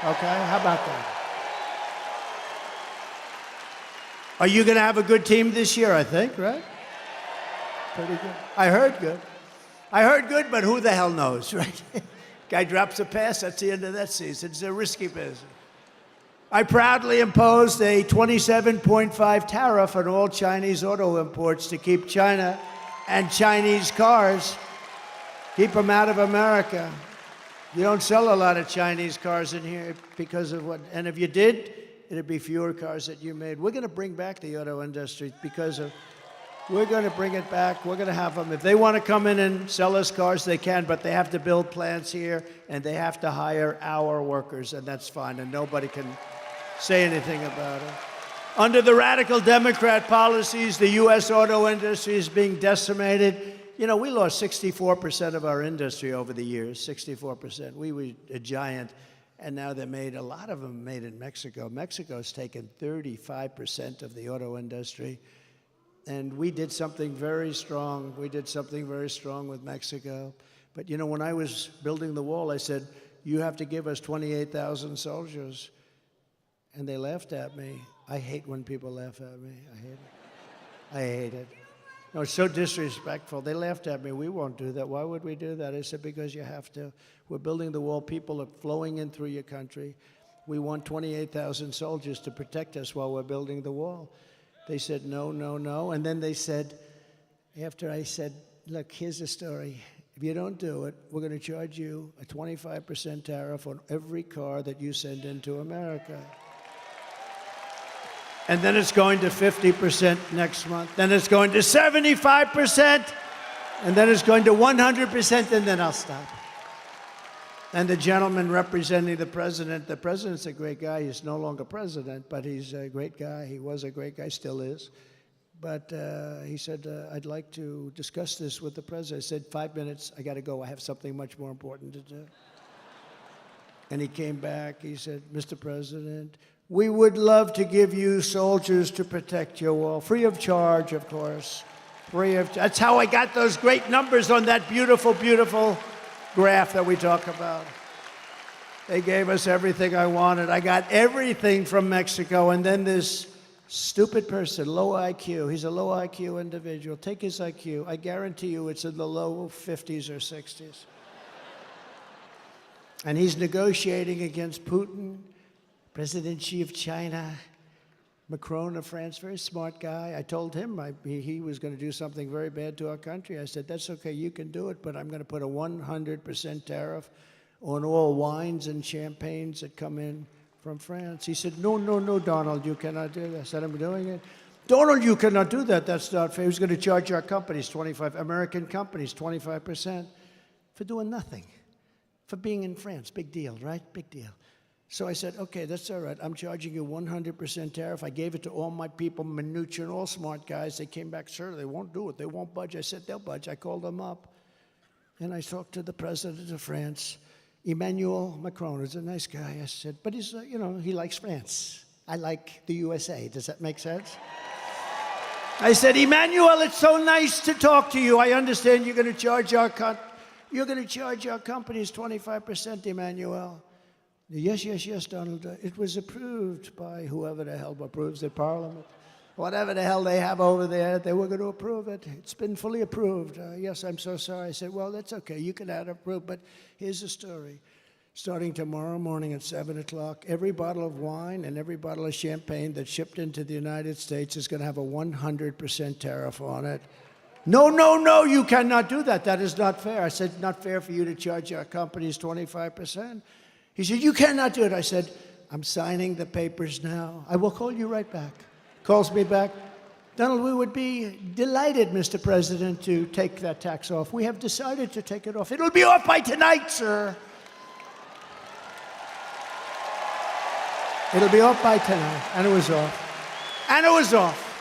Okay, how about that? Are you going to have a good team this year, I think, right? Pretty good. I heard good. I heard good, but who the hell knows, right? Guy drops a pass, that's the end of that season. It's a risky business. I proudly imposed a 27.5 tariff on all Chinese auto imports to keep China and Chinese cars, keep them out of America. You don't sell a lot of Chinese cars in here because of what, and if you did, it'd be fewer cars that you made. We're going to bring back the auto industry because of, we're going to bring it back. We're going to have them. If they want to come in and sell us cars, they can, but they have to build plants here, and they have to hire our workers, and that's fine, and nobody can say anything about it. Under the radical Democrat policies, the U.S. auto industry is being decimated. You know, we lost 64% of our industry over the years, 64%. We were a giant, and now they're made, a lot of them made in Mexico. Mexico's taken 35% of the auto industry, and we did something very strong. We did something very strong with Mexico. But, you know, when I was building the wall, I said, you have to give us 28,000 soldiers. And they laughed at me. I hate when people laugh at me. I hate it. I hate it. No, it's so disrespectful. They laughed at me. We won't do that. Why would we do that? I said, because you have to. We're building the wall. People are flowing in through your country. We want 28,000 soldiers to protect us while we're building the wall. They said, no, no, no. And then they said, after I said, look, here's the story. If you don't do it, we're going to charge you a 25% tariff on every car that you send into America. And then it's going to 50% next month. Then it's going to 75%. And then it's going to 100%, and then I'll stop. And the gentleman representing the president's a great guy. He's no longer president, but he's a great guy. He was a great guy, still is. But he said, I'd like to discuss this with the president. I said, 5 minutes, I got to go. I have something much more important to do. And he came back. He said, Mr. President, we would love to give you soldiers to protect your wall, free of charge, of course. That's how I got those great numbers on that beautiful, beautiful graph that we talk about. They gave us everything I wanted. I got everything from Mexico, and then this stupid person, low IQ, he's a low IQ individual. Take his IQ. I guarantee you it's in the low 50s or 60s. And he's negotiating against Putin, President Xi of China, Macron of France, very smart guy. I told him he was going to do something very bad to our country. I said, that's okay, you can do it, but I'm going to put a 100% tariff on all wines and champagnes that come in from France. He said, no, no, no, Donald, you cannot do that. I said, I'm doing it. Donald, you cannot do that. That's not fair. He's going to charge our companies, American companies, 25% for doing nothing, for being in France. Big deal, right? Big deal. So I said, okay, that's all right. I'm charging you 100% tariff. I gave it to all my people, Mnuchin, all smart guys. They came back, sir, they won't do it. They won't budge. I said, they'll budge. I called them up. And I talked to the president of France, Emmanuel Macron. He's a nice guy. I said, but he's, you know, he likes France. I like the USA. Does that make sense? I said, Emmanuel, it's so nice to talk to you. I understand you're going to charge our companies 25%, Emmanuel. Yes, yes, yes, Donald. It was approved by whoever the hell approves the parliament. Whatever the hell they have over there, they were going to approve it. It's been fully approved. Yes, I'm so sorry. I said, well, that's okay. You can have it approved, but here's the story. Starting tomorrow morning at 7 o'clock, every bottle of wine and every bottle of champagne that's shipped into the United States is going to have a 100% tariff on it. No, no, no, you cannot do that. That is not fair. I said, not fair for you to charge our companies 25%. He said, you cannot do it. I said, I'm signing the papers now. I will call you right back. Calls me back. Donald, we would be delighted, Mr. President, to take that tax off. We have decided to take it off. It'll be off by tonight, sir. It'll be off by tonight. And it was off. And it was off.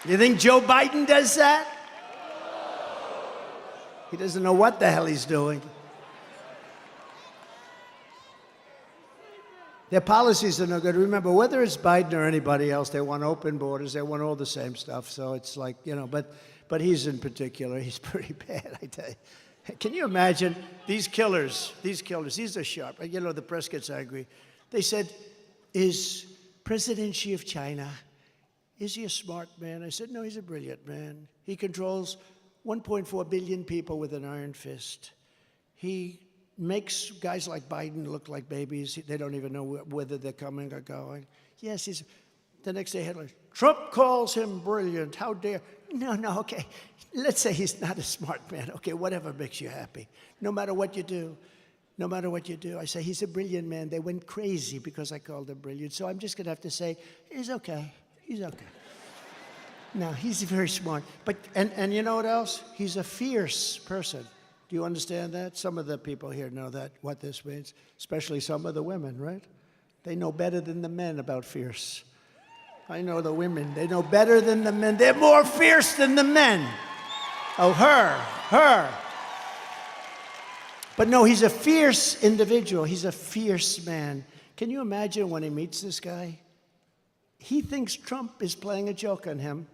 You think Joe Biden does that? He doesn't know what the hell he's doing. Their policies are no good. Remember, whether it's Biden or anybody else, they want open borders. They want all the same stuff. So it's like, you know, but he's in particular, he's pretty bad, I tell you. Can you imagine these killers, these are sharp. You know, the press gets angry. They said, is President Xi of China, is he a smart man? I said, no, he's a brilliant man. He controls 1.4 billion people with an iron fist. he makes guys like Biden look like babies. They don't even know whether they're coming or going. Yes, the next day headlines, Trump calls him brilliant. How dare? No, okay. Let's say he's not a smart man. Okay, whatever makes you happy. No matter what you do. I say he's a brilliant man. They went crazy because I called him brilliant. So I'm just going to have to say, he's okay. No, he's very smart. But and you know what else? He's a fierce person. Do you understand that? Some of the people here know what this means, especially some of the women, right? They know better than the men about fierce. I know the women. They know better than the men. They're more fierce than the men. Oh, her. But no, he's a fierce individual. He's a fierce man. Can you imagine when he meets this guy? He thinks Trump is playing a joke on him.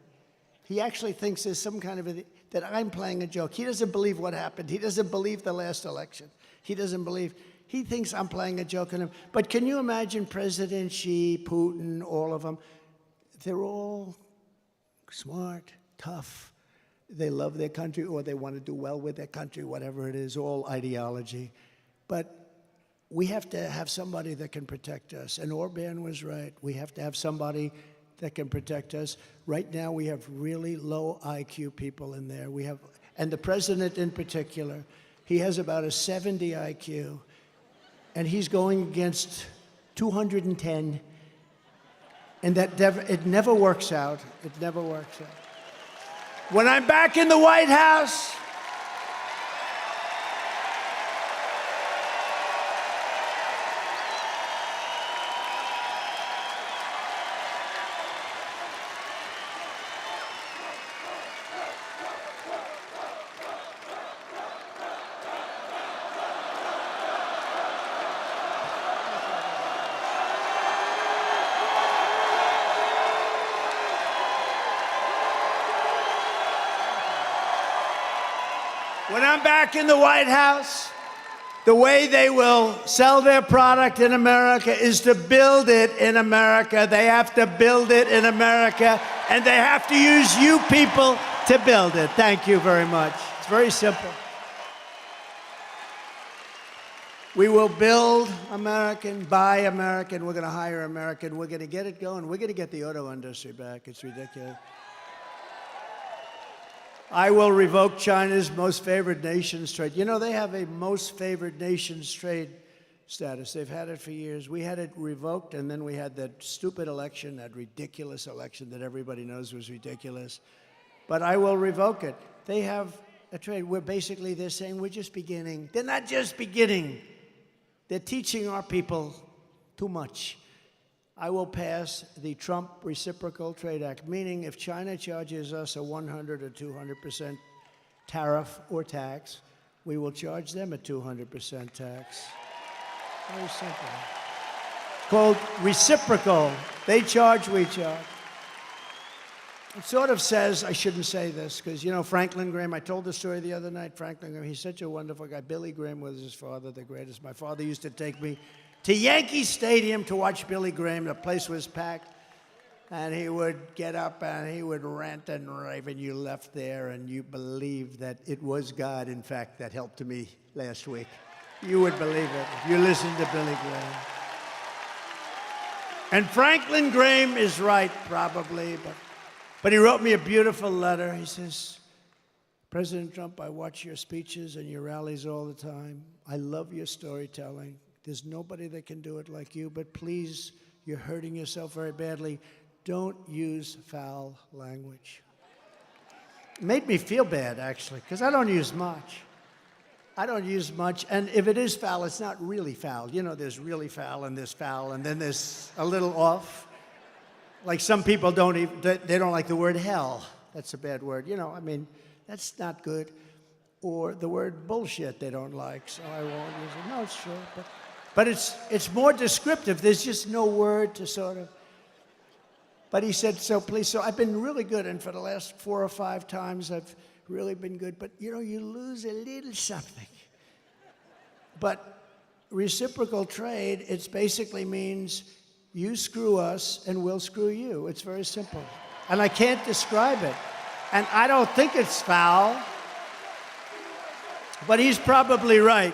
He actually thinks there's some kind of that I'm playing a joke. He doesn't believe what happened. He doesn't believe the last election. He thinks I'm playing a joke on him. But can you imagine President Xi, Putin, all of them? They're all smart, tough. They love their country, or they want to do well with their country, whatever it is, all ideology. But we have to have somebody that can protect us. And Orban was right. We have to have somebody that can protect us. Right now, we have really low IQ people in there. And the president in particular, he has about a 70 IQ, and he's going against 210, and it never works out. It never works out. When I'm back in the White House, the way they will sell their product in America is to build it in America. They have to build it in America, and they have to use you people to build it. Thank you very much. It's very simple. We will build American, buy American. We're going to hire American. We're going to get it going. We're going to get the auto industry back. It's ridiculous. I will revoke China's most favored nations trade. You know, they have a most favored nations trade status. They've had it for years. We had it revoked, and then we had that stupid election, that ridiculous election that everybody knows was ridiculous. But I will revoke it. They have a trade where basically they're saying we're just beginning. They're not just beginning. They're teaching our people too much. I will pass the Trump Reciprocal Trade Act, meaning if China charges us a 100 or 200% tariff or tax, we will charge them a 200% tax. Very simple. It's called reciprocal. They charge, we charge. It sort of says, I shouldn't say this, because, you know, Franklin Graham, I told the story the other night, Franklin Graham, he's such a wonderful guy. Billy Graham was his father, the greatest. My father used to take me to Yankee Stadium to watch Billy Graham. The place was packed, and he would get up and he would rant and rave, and you left there and you believed that it was God, in fact, that helped me last week. You would believe it if you listened to Billy Graham. And Franklin Graham is right, probably, but he wrote me a beautiful letter. He says, President Trump, I watch your speeches and your rallies all the time. I love your storytelling. There's nobody that can do it like you, but please, you're hurting yourself very badly. Don't use foul language. It made me feel bad, actually, because I don't use much. And if it is foul, it's not really foul. You know, there's really foul, and then there's a little off. Like some people they don't like the word hell. That's a bad word. You know, I mean, that's not good. Or the word bullshit they don't like, so I won't use it. No, it's true, but it's more descriptive. There's just no word to sort of. But he said, so please, so I've been really good, and for the last 4 or 5 times I've really been good, but you know, you lose a little something. But reciprocal trade, it basically means you screw us and we'll screw you. It's very simple. And I can't describe it. And I don't think it's foul. But he's probably right.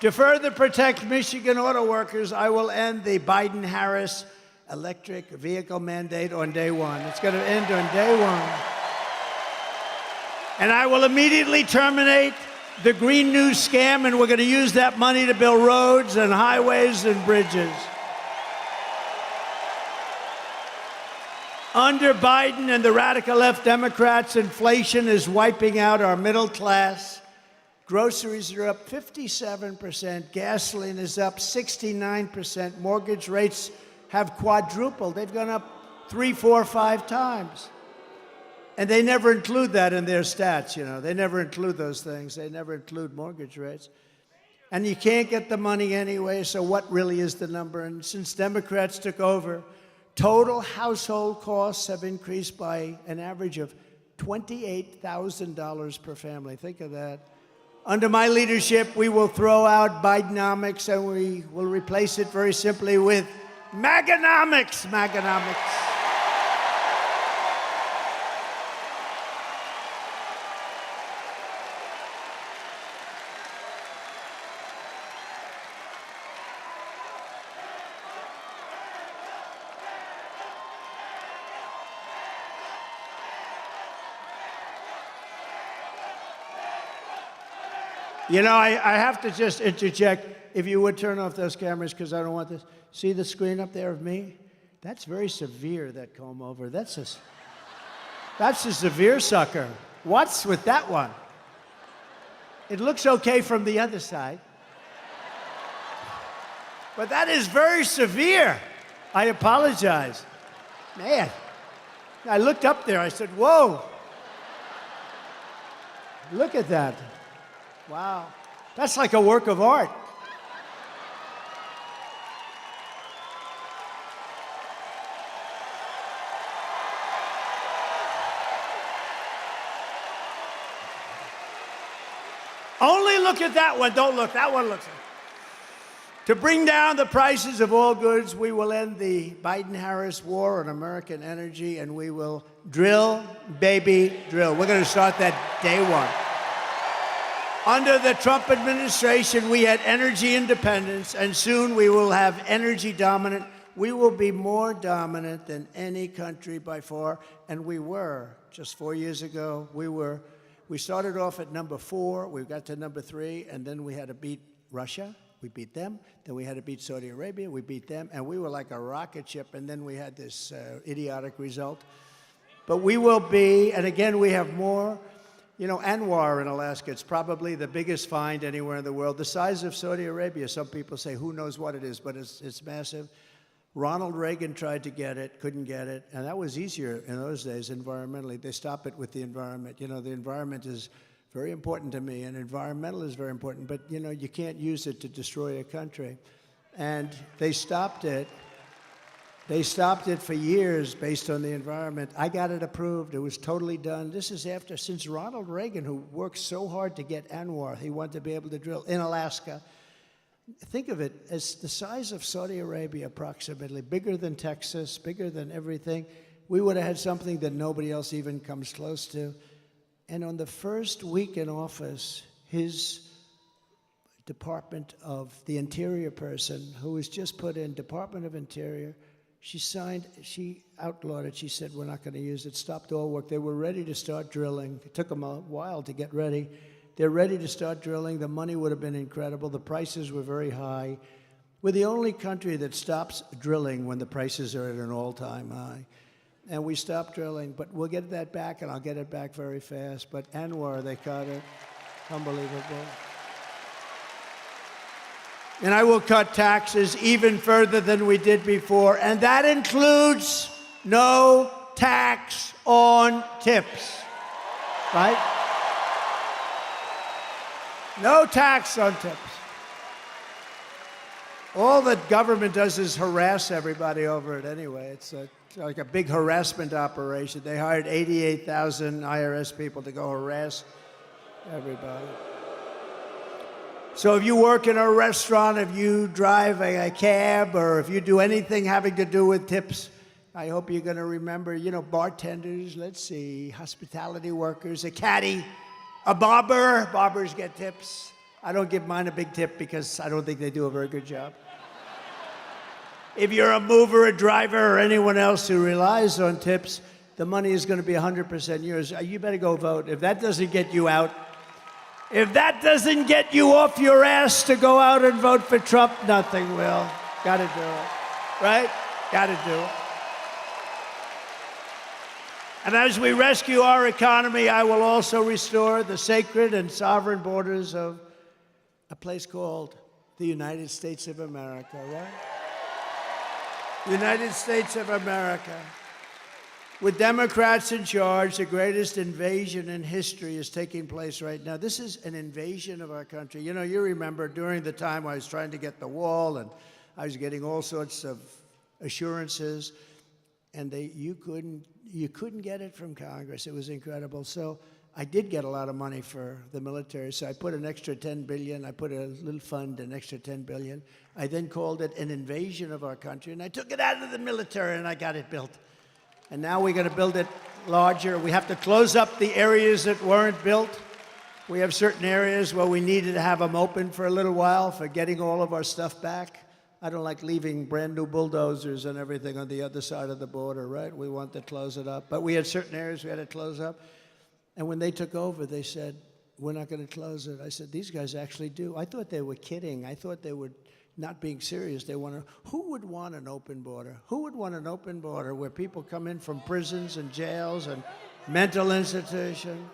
To further protect Michigan auto workers, I will end the Biden-Harris electric vehicle mandate on day one. It's going to end on day one. And I will immediately terminate the Green New scam, and we're going to use that money to build roads and highways and bridges. Under Biden and the radical left Democrats, inflation is wiping out our middle class. Groceries are up 57%. Gasoline is up 69%. Mortgage rates have quadrupled. They've gone up 3, 4, 5 times. And they never include that in their stats, you know. They never include those things. They never include mortgage rates. And you can't get the money anyway, so what really is the number? And since Democrats took over, total household costs have increased by an average of $28,000 per family. Think of that. Under my leadership, we will throw out Bidenomics and we will replace it very simply with Maganomics. Maganomics. You know, I have to just interject. If you would turn off those cameras, because I don't want this. See the screen up there of me? That's very severe, that comb over. That's a severe sucker. What's with that one? It looks okay from the other side. But that is very severe. I apologize. Man, I looked up there. I said, whoa. Look at that. Wow. That's like a work of art. Only look at that one. Don't look. That one looks. To bring down the prices of all goods, we will end the Biden-Harris war on American energy, and we will drill, baby, drill. We're going to start that day one. Under the Trump administration, we had energy independence, and soon we will have energy dominant. We will be more dominant than any country by far, and we were. Just 4 years ago, we started off at number 4, we got to number 3, and then we had to beat Russia. We beat them. Then we had to beat Saudi Arabia. We beat them, and we were like a rocket ship, and then we had this idiotic result. But we will be, and again, we have more. You know, Anwar in Alaska, it's probably the biggest find anywhere in the world. The size of Saudi Arabia, some people say, who knows what it is, but it's massive. Ronald Reagan tried to get it, couldn't get it, and that was easier in those days environmentally. They stop it with the environment. You know, the environment is very important to me, and environmental is very important, but, you know, you can't use it to destroy a country. And they stopped it. They stopped it for years based on the environment. I got it approved. It was totally done. This is since Ronald Reagan, who worked so hard to get Anwar, he wanted to be able to drill in Alaska. Think of it as the size of Saudi Arabia, approximately, bigger than Texas, bigger than everything. We would have had something that nobody else even comes close to. And on the first week in office, his Department of the Interior person, who was just put in Department of Interior, she outlawed it. She said, we're not going to use it, stopped all work. They were ready to start drilling. It took them a while to get ready. They're ready to start drilling. The money would have been incredible. The prices were very high. We're the only country that stops drilling when the prices are at an all-time high. And we stopped drilling, but we'll get that back, and I'll get it back very fast. But Anwar, they cut it. Unbelievable. And I will cut taxes even further than we did before, and that includes no tax on tips, right? No tax on tips. All the government does is harass everybody over it anyway. It's like a big harassment operation. They hired 88,000 IRS people to go harass everybody. So if you work in a restaurant, if you drive a cab, or if you do anything having to do with tips, I hope you're going to remember, you know, bartenders, let's see, hospitality workers, a caddy. A barber. Barbers get tips. I don't give mine a big tip because I don't think they do a very good job. If you're a mover, a driver, or anyone else who relies on tips, the money is going to be 100% yours. You better go vote. If that doesn't get you out, if that doesn't get you off your ass to go out and vote for Trump, nothing will. Got to do it. Right? Got to do it. And as we rescue our economy, I will also restore the sacred and sovereign borders of a place called the United States of America, right? United States of America. With Democrats in charge, the greatest invasion in history is taking place right now. This is an invasion of our country. You know, you remember during the time I was trying to get the wall and I was getting all sorts of assurances, and you couldn't get it from Congress. It was incredible. So I did get a lot of money for the military. So I put an extra $10 billion. I put a little fund, an extra $10 billion. I then called it an invasion of our country, and I took it out of the military, and I got it built. And now we're going to build it larger. We have to close up the areas that weren't built. We have certain areas where we needed to have them open for a little while for getting all of our stuff back. I don't like leaving brand new bulldozers and everything on the other side of the border, right? We want to close it up. But we had certain areas we had to close up. And when they took over, they said, we're not going to close it. I said, these guys actually do. I thought they were kidding. I thought they were not being serious. They want to. Who would want an open border? Who would want an open border where people come in from prisons and jails and mental institutions?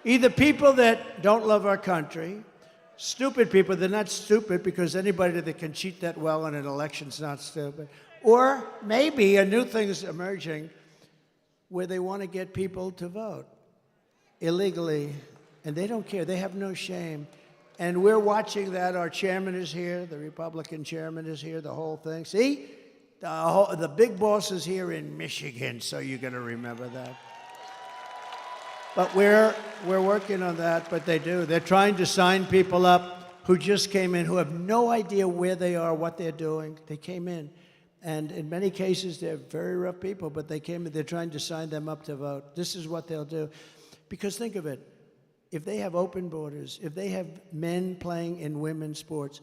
Either people that don't love our country, stupid people. They're not stupid because anybody that can cheat that well in an election's not stupid. Or maybe a new thing is emerging where they want to get people to vote illegally, and they don't care. They have no shame. And we're watching that. Our chairman is here. The Republican chairman is here, the whole thing. See? The big boss is here in Michigan, so you're going to remember that. But we're working on that, but they do. They're trying to sign people up who just came in, who have no idea where they are, what they're doing. They came in. And in many cases, they're very rough people, but they came in. They're trying to sign them up to vote. This is what they'll do. Because think of it. If they have open borders, if they have men playing in women's sports,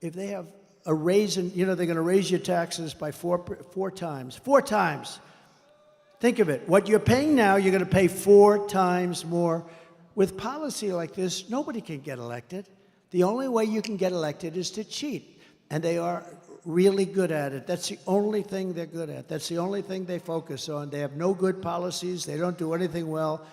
if they have a raise in, they're going to raise your taxes by four times. 4 times. Think of it. What you're paying now, you're going to pay 4 times more. With policy like this, nobody can get elected. The only way you can get elected is to cheat. And they are really good at it. That's the only thing they're good at. That's the only thing they focus on. They have no good policies. They don't do anything well.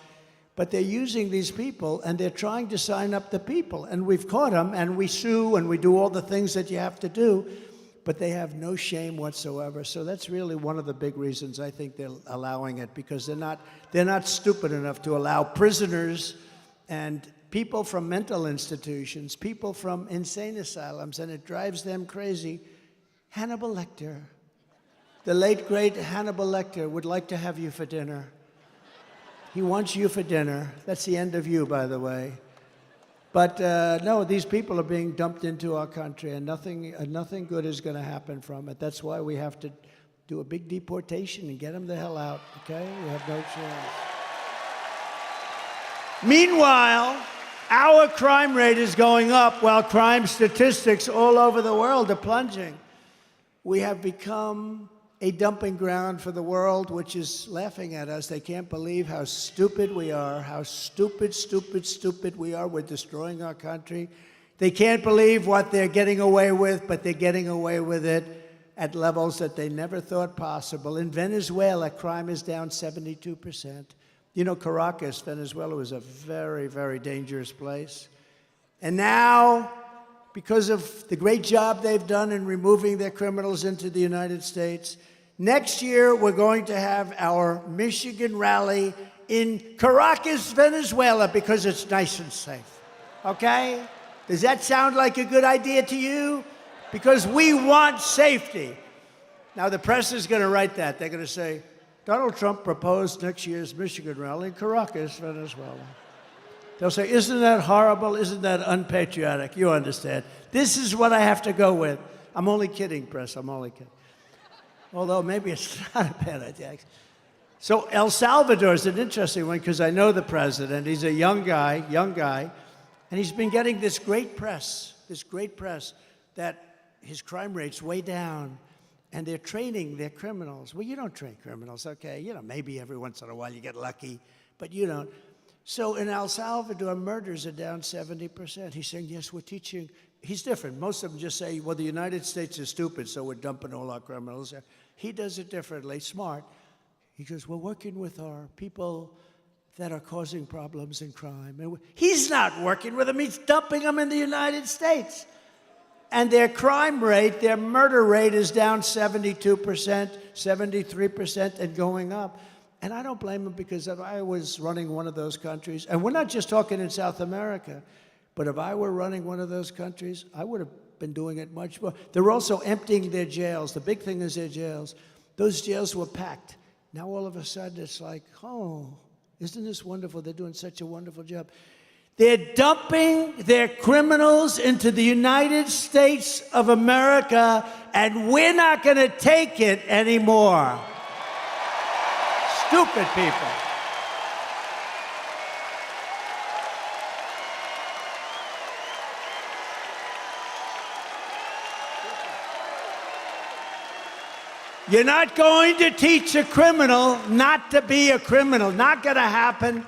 But they're using these people, and they're trying to sign up the people. And we've caught them, and we sue, and we do all the things that you have to do. But they have no shame whatsoever. So that's really one of the big reasons I think they're allowing it, because they're not stupid enough to allow prisoners and people from mental institutions, people from insane asylums, and it drives them crazy. Hannibal Lecter, the late, great Hannibal Lecter, would like to have you for dinner. He wants you for dinner. That's the end of you, by the way. But no, these people are being dumped into our country, and nothing good is going to happen from it. That's why we have to do a big deportation and get them the hell out, okay? We have no chance. Meanwhile, our crime rate is going up while crime statistics all over the world are plunging. We have become a dumping ground for the world, which is laughing at us. They can't believe how stupid we are, how stupid we are. We're destroying our country. They can't believe what they're getting away with, but they're getting away with it at levels that they never thought possible. In Venezuela, crime is down 72%. You know, Caracas, Venezuela, was a very, very dangerous place. And now, because of the great job they've done in removing their criminals into the United States, next year we're going to have our Michigan rally in Caracas, Venezuela, because it's nice and safe. Okay? Does that sound like a good idea to you? Because we want safety. Now, the press is going to write that. They're going to say, Donald Trump proposed next year's Michigan rally in Caracas, Venezuela. They'll say, isn't that horrible? Isn't that unpatriotic? You understand. This is what I have to go with. I'm only kidding, press. I'm only kidding. Although maybe it's not a bad idea. So El Salvador is an interesting one because I know the president. He's a young guy, and he's been getting this great press that his crime rate's way down, and they're training their criminals. Well, you don't train criminals, okay? You know, maybe every once in a while you get lucky, but you don't. So in El Salvador, murders are down 70%. He's saying, yes, we're teaching. He's different. Most of them just say, well, the United States is stupid, so we're dumping all our criminals there. He does it differently, smart. He goes, we're working with our people that are causing problems and crime. And he's not working with them. He's dumping them in the United States. And their crime rate, their murder rate is down 72%, 73%, and going up. And I don't blame them because if I was running one of those countries, and we're not just talking in South America, but if I were running one of those countries, I would have been doing it much more. They're also emptying their jails. The big thing is their jails. Those jails were packed. Now all of a sudden it's like, oh, isn't this wonderful? They're doing such a wonderful job. They're dumping their criminals into the United States of America, and we're not going to take it anymore. Stupid people. You're not going to teach a criminal not to be a criminal. Not going to happen.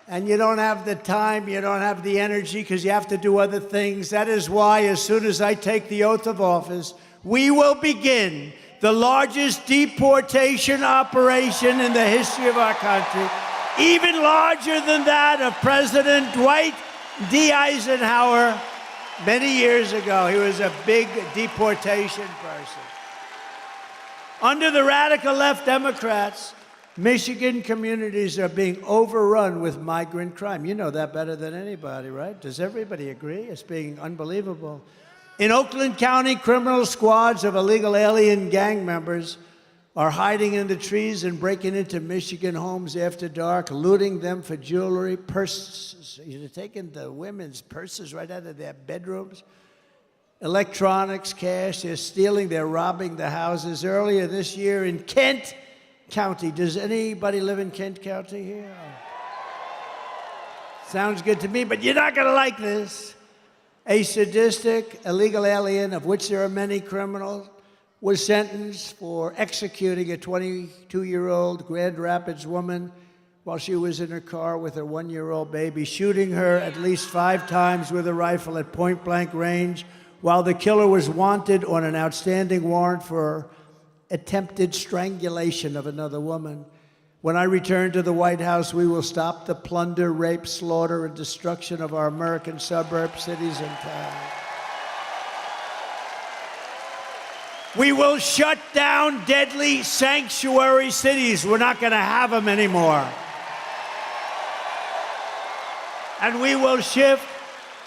And you don't have the time, you don't have the energy because you have to do other things. That is why, as soon as I take the oath of office, we will begin the largest deportation operation in the history of our country, even larger than that of President Dwight D. Eisenhower many years ago. He was a big deportation person. Under the radical left Democrats, Michigan communities are being overrun with migrant crime. You know that better than anybody, right? Does everybody agree? It's being unbelievable. In Oakland County, criminal squads of illegal alien gang members are hiding in the trees and breaking into Michigan homes after dark, looting them for jewelry, purses. They're taking the women's purses right out of their bedrooms. Electronics, cash, they're stealing, they're robbing the houses. Earlier this year in Kent County, does anybody live in Kent County here? Sounds good to me, but you're not gonna like this. A sadistic illegal alien, of which there are many criminals, was sentenced for executing a 22-year-old Grand Rapids woman while she was in her car with her 1-year-old baby, shooting her at least 5 times with a rifle at point-blank range, while the killer was wanted on an outstanding warrant for attempted strangulation of another woman. When I return to the White House, we will stop the plunder, rape, slaughter, and destruction of our American suburbs, cities, and towns. We will shut down deadly sanctuary cities. We're not going to have them anymore. And we will shift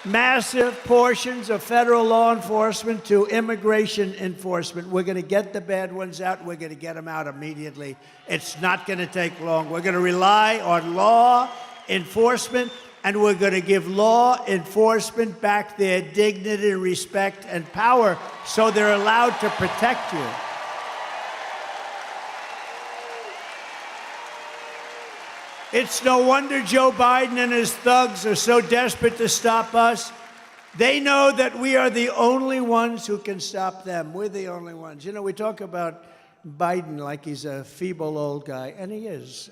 massive portions of federal law enforcement to immigration enforcement. We're going to get the bad ones out. We're going to get them out immediately. It's not going to take long. We're going to rely on law enforcement, and we're going to give law enforcement back their dignity, respect, and power so they're allowed to protect you. It's no wonder Joe Biden and his thugs are so desperate to stop us. They know that we are the only ones who can stop them. We're the only ones. You know, we talk about Biden like he's a feeble old guy, and he is.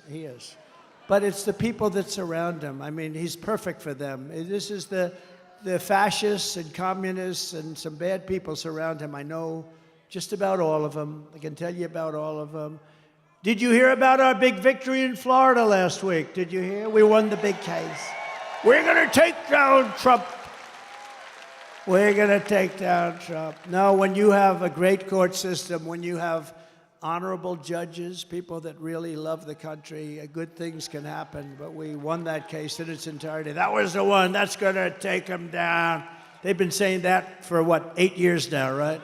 But it's the people that surround him. I mean, he's perfect for them. This is the fascists and communists and some bad people surround him. I know just about all of them. I can tell you about all of them. Did you hear about our big victory in Florida last week? Did you hear? We won the big case. We're going to take down Trump. We're going to take down Trump. No, when you have a great court system, when you have honorable judges, people that really love the country, good things can happen. But we won that case in its entirety. That was the one. That's going to take them down. They've been saying that for, 8 years now, right?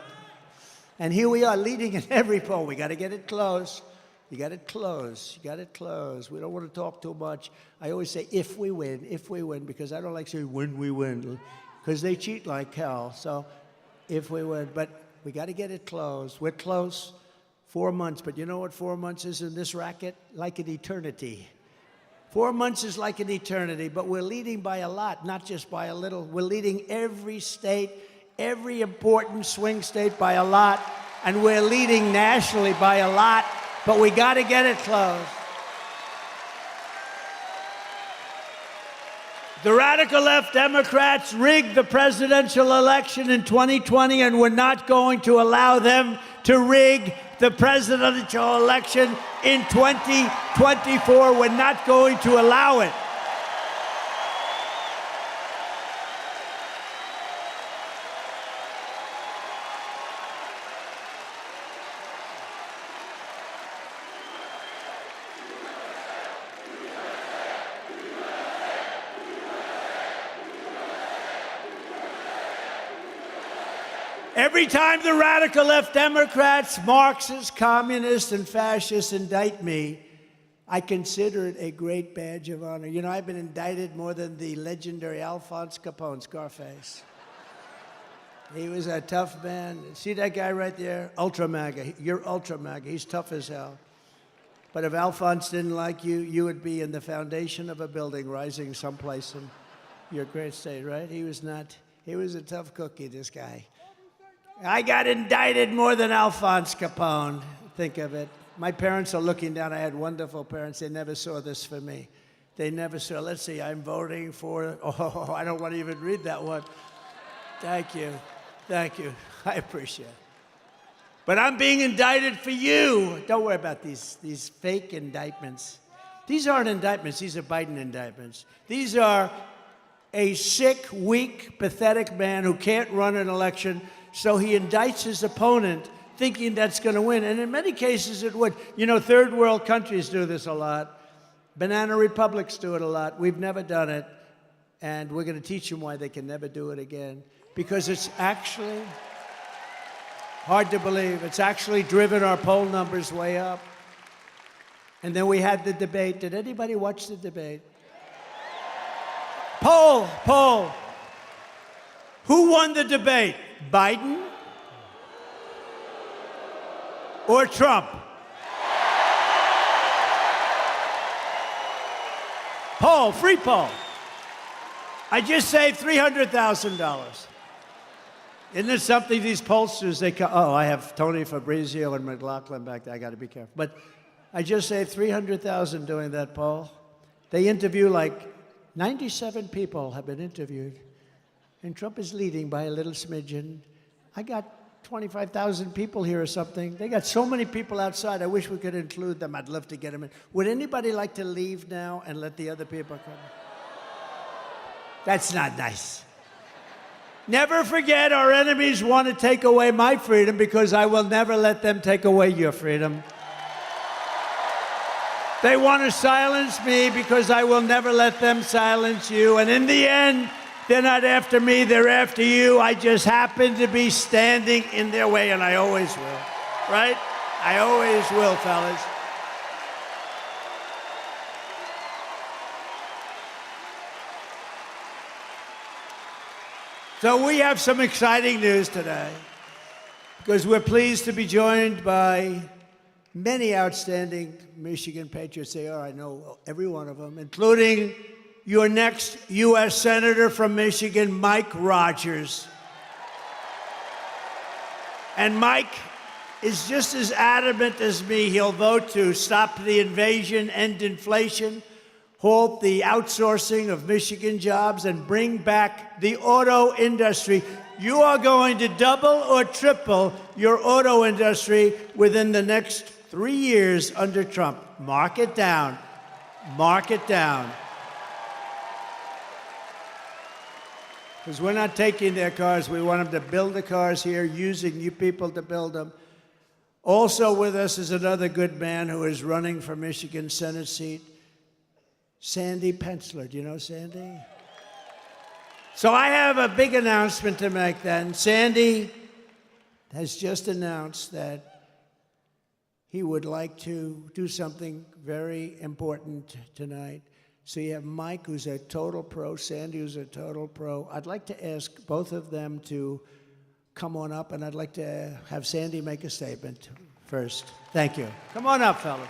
And here we are leading in every poll. We got to get it close. You got it close. You got it close. We don't want to talk too much. I always say, if we win, because I don't like saying when we win, because they cheat like hell. So if we win. But we got to get it close. We're close. 4 months. But you know what 4 months is in this racket? Like an eternity. 4 months is like an eternity, but we're leading by a lot, not just by a little. We're leading every state, every important swing state by a lot, and we're leading nationally by a lot, but we got to get it closed. The radical left Democrats rigged the presidential election in 2020, and we're not going to allow them to rig the presidential election in 2024. We're not going to allow it. Every time the radical left Democrats, Marxists, communists, and fascists indict me, I consider it a great badge of honor. You know, I've been indicted more than the legendary Alphonse Capone, Scarface. He was a tough man. See that guy right there? Ultra MAGA. You're Ultra MAGA. He's tough as hell. But if Alphonse didn't like you, you would be in the foundation of a building rising someplace in your great state, right? He was not. He was a tough cookie, this guy. I got indicted more than Alphonse Capone. Think of it. My parents are looking down. I had wonderful parents. They never saw this for me. They never saw, let's see, I'm voting for, oh, I don't want to even read that one. Thank you. Thank you. I appreciate it. But I'm being indicted for you. Don't worry about these fake indictments. These aren't indictments. These are Biden indictments. These are a sick, weak, pathetic man who can't run an election. So he indicts his opponent thinking that's going to win. And in many cases, it would. You know, third world countries do this a lot. Banana republics do it a lot. We've never done it. And we're going to teach them why they can never do it again. Because it's actually hard to believe. It's actually driven our poll numbers way up. And then we had the debate. Did anybody watch the debate? Poll. Who won the debate? Biden or Trump? Poll, free poll. I just saved $300,000. Isn't it something these pollsters, I have Tony Fabrizio and McLaughlin back there. I got to be careful. But I just saved $300,000 doing that poll. They interview 97 people have been interviewed. And Trump is leading by a little smidgen. I got 25,000 people here or something. They got so many people outside. I wish we could include them. I'd love to get them in. Would anybody like to leave now and let the other people come? That's not nice. Never forget, our enemies want to take away my freedom because I will never let them take away your freedom. They want to silence me because I will never let them silence you. And in the end, they're not after me, they're after you. I just happen to be standing in their way, and I always will. Right? I always will, fellas. So we have some exciting news today because we're pleased to be joined by many outstanding Michigan patriots. They are, I know every one of them, including your next U.S. Senator from Michigan, Mike Rogers. And Mike is just as adamant as me. He'll vote to stop the invasion, end inflation, halt the outsourcing of Michigan jobs, and bring back the auto industry. You are going to double or triple your auto industry within the next 3 years under Trump. Mark it down. Mark it down. Because we're not taking their cars. We want them to build the cars here, using you people to build them. Also with us is another good man who is running for Michigan Senate seat, Sandy Pensler. Do you know Sandy? So I have a big announcement to make then. Sandy has just announced that he would like to do something very important tonight. So you have Mike, who's a total pro, Sandy, who's a total pro. I'd like to ask both of them to come on up, and I'd like to have Sandy make a statement first. Thank you. Come on up, fellas.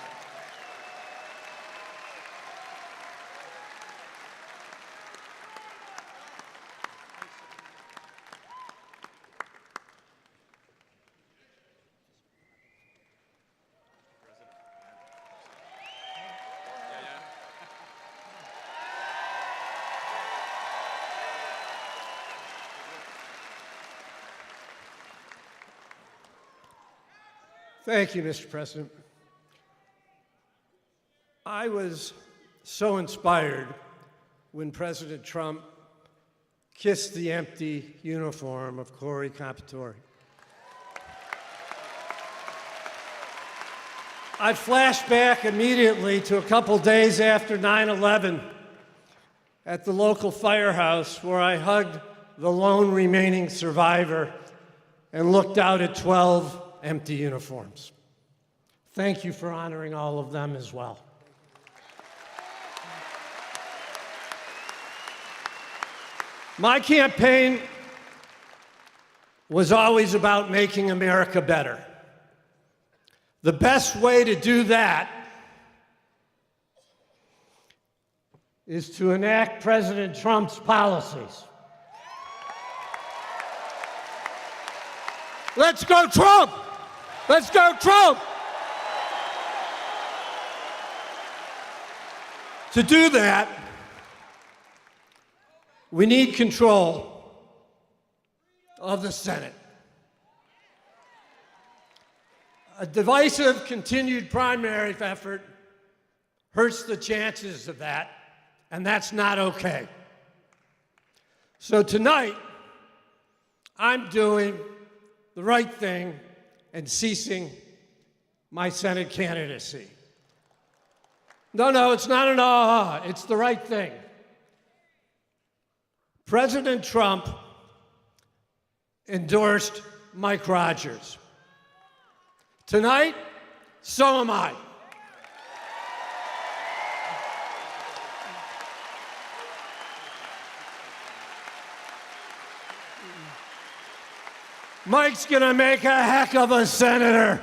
Thank you, Mr. President. I was so inspired when President Trump kissed the empty uniform of Corey Compitore. I flashed back immediately to a couple days after 9/11 at the local firehouse where I hugged the lone remaining survivor and looked out at 12 empty uniforms. Thank you for honoring all of them as well. My campaign was always about making America better. The best way to do that is to enact President Trump's policies. Let's go, Trump! Let's go, Trump! To do that, we need control of the Senate. A divisive, continued primary effort hurts the chances of that, and that's not okay. So tonight, I'm doing the right thing and ceasing my Senate candidacy. No, it's not an aha, it's the right thing. President Trump endorsed Mike Rogers. Tonight, so am I. Mike's gonna make a heck of a senator.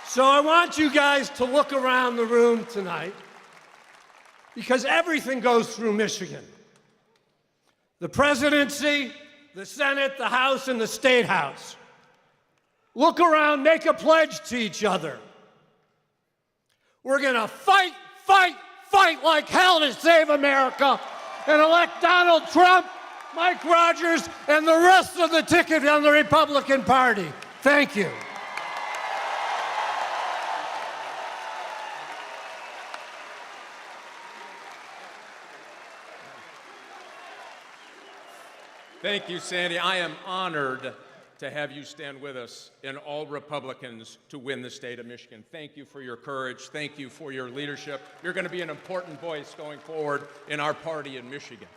So I want you guys to look around the room tonight because everything goes through Michigan. The presidency, the Senate, the House, and the State House. Look around, make a pledge to each other. We're gonna fight like hell to save America and elect Donald Trump, Mike Rogers, and the rest of the ticket on the Republican Party. Thank you. Thank you, Sandy. I am honored to have you stand with us and all Republicans to win the state of Michigan. Thank you for your courage. Thank you for your leadership. You're going to be an important voice going forward in our party in Michigan.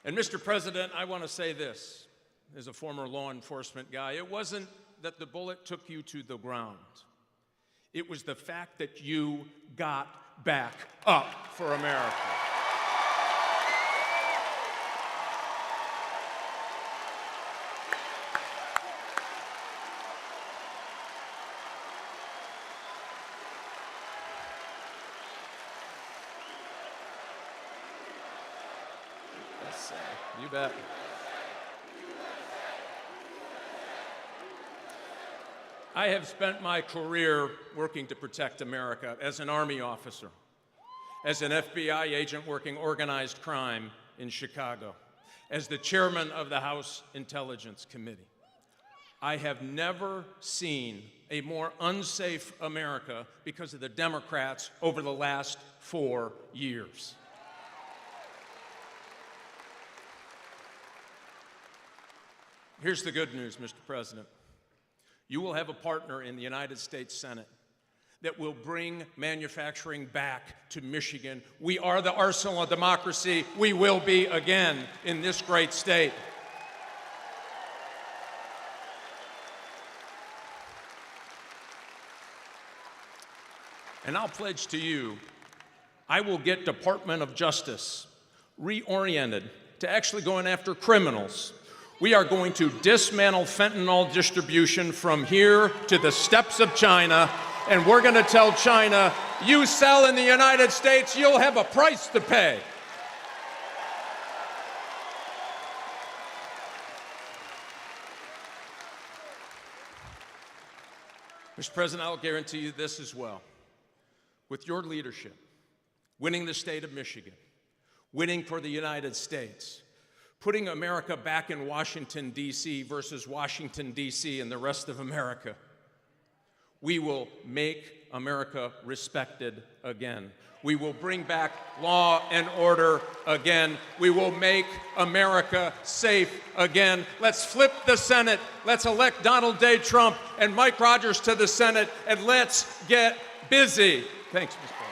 And Mr. President, I want to say this, as a former law enforcement guy, it wasn't that the bullet took you to the ground. It was the fact that you got back up for America. You bet. I have spent my career working to protect America as an Army officer, as an FBI agent working organized crime in Chicago, as the chairman of the House Intelligence Committee. I have never seen a more unsafe America because of the Democrats over the last 4 years. Here's the good news, Mr. President. You will have a partner in the United States Senate that will bring manufacturing back to Michigan. We are the arsenal of democracy. We will be again in this great state. And I'll pledge to you, I will get Department of Justice reoriented to actually going after criminals We are going to dismantle fentanyl distribution from here to the steppes of China, and we're going to tell China, you sell in the United States, you'll have a price to pay. Mr. President, I'll guarantee you this as well. With your leadership, winning the state of Michigan, winning for the United States, putting America back in Washington, D.C. versus Washington, D.C. and the rest of America, we will make America respected again. We will bring back law and order again. We will make America safe again. Let's flip the Senate. Let's elect Donald J. Trump and Mike Rogers to the Senate, and let's get busy. Thanks, Mr. President.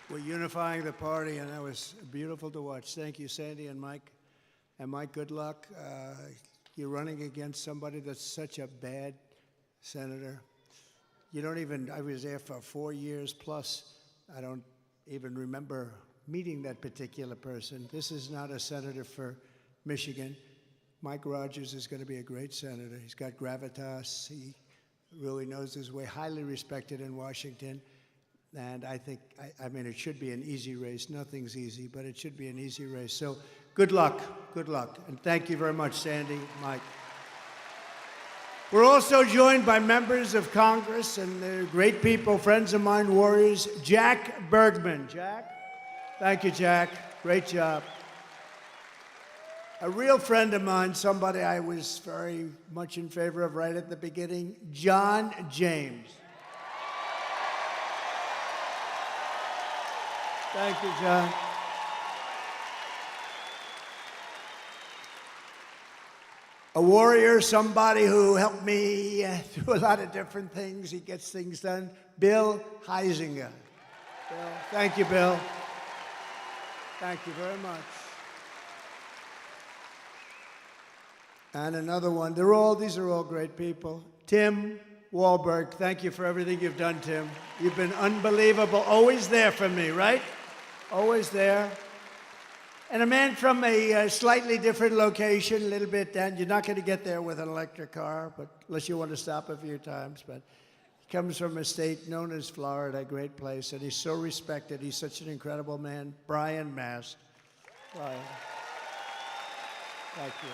We're unifying the party, and that was beautiful to watch. Thank you, Sandy and Mike. And Mike, good luck. You're running against somebody that's such a bad senator. You don't even, I was there for 4 years plus. I don't even remember meeting that particular person. This is not a senator for Michigan. Mike Rogers is going to be a great senator. He's got gravitas. He really knows his way, highly respected in Washington. And I think, I mean, it should be an easy race. Nothing's easy, but it should be an easy race. So good luck, good luck. And thank you very much, Sandy, Mike. We're also joined by members of Congress and they're great people, friends of mine, warriors. Jack Bergman. Jack? Thank you, Jack. Great job. A real friend of mine, somebody I was very much in favor of right at the beginning, John James. Thank you, John. A warrior, somebody who helped me through a lot of different things. He gets things done. Bill Heisinger. Bill, thank you, Bill. Thank you very much. And another one. These are all great people. Tim Wahlberg, thank you for everything you've done, Tim. You've been unbelievable. Always there for me, right? Always there. And a man from a slightly different location, a little bit down. You're not going to get there with an electric car, but unless you want to stop a few times. But he comes from a state known as Florida, a great place, and he's so respected. He's such an incredible man. Brian Mast. Brian. Thank you.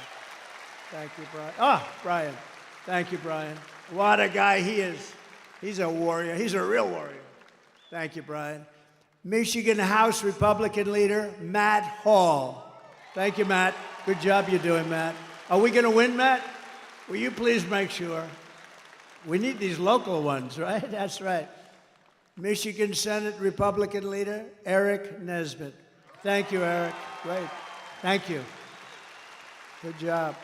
Thank you, Brian. Brian. Thank you, Brian. What a guy he is. He's a warrior. He's a real warrior. Thank you, Brian. Michigan House Republican leader, Matt Hall. Thank you, Matt. Good job you're doing, Matt. Are we going to win, Matt? Will you please make sure? We need these local ones, right? That's right. Michigan Senate Republican leader, Eric Nesbitt. Thank you, Eric. Great. Thank you. Good job.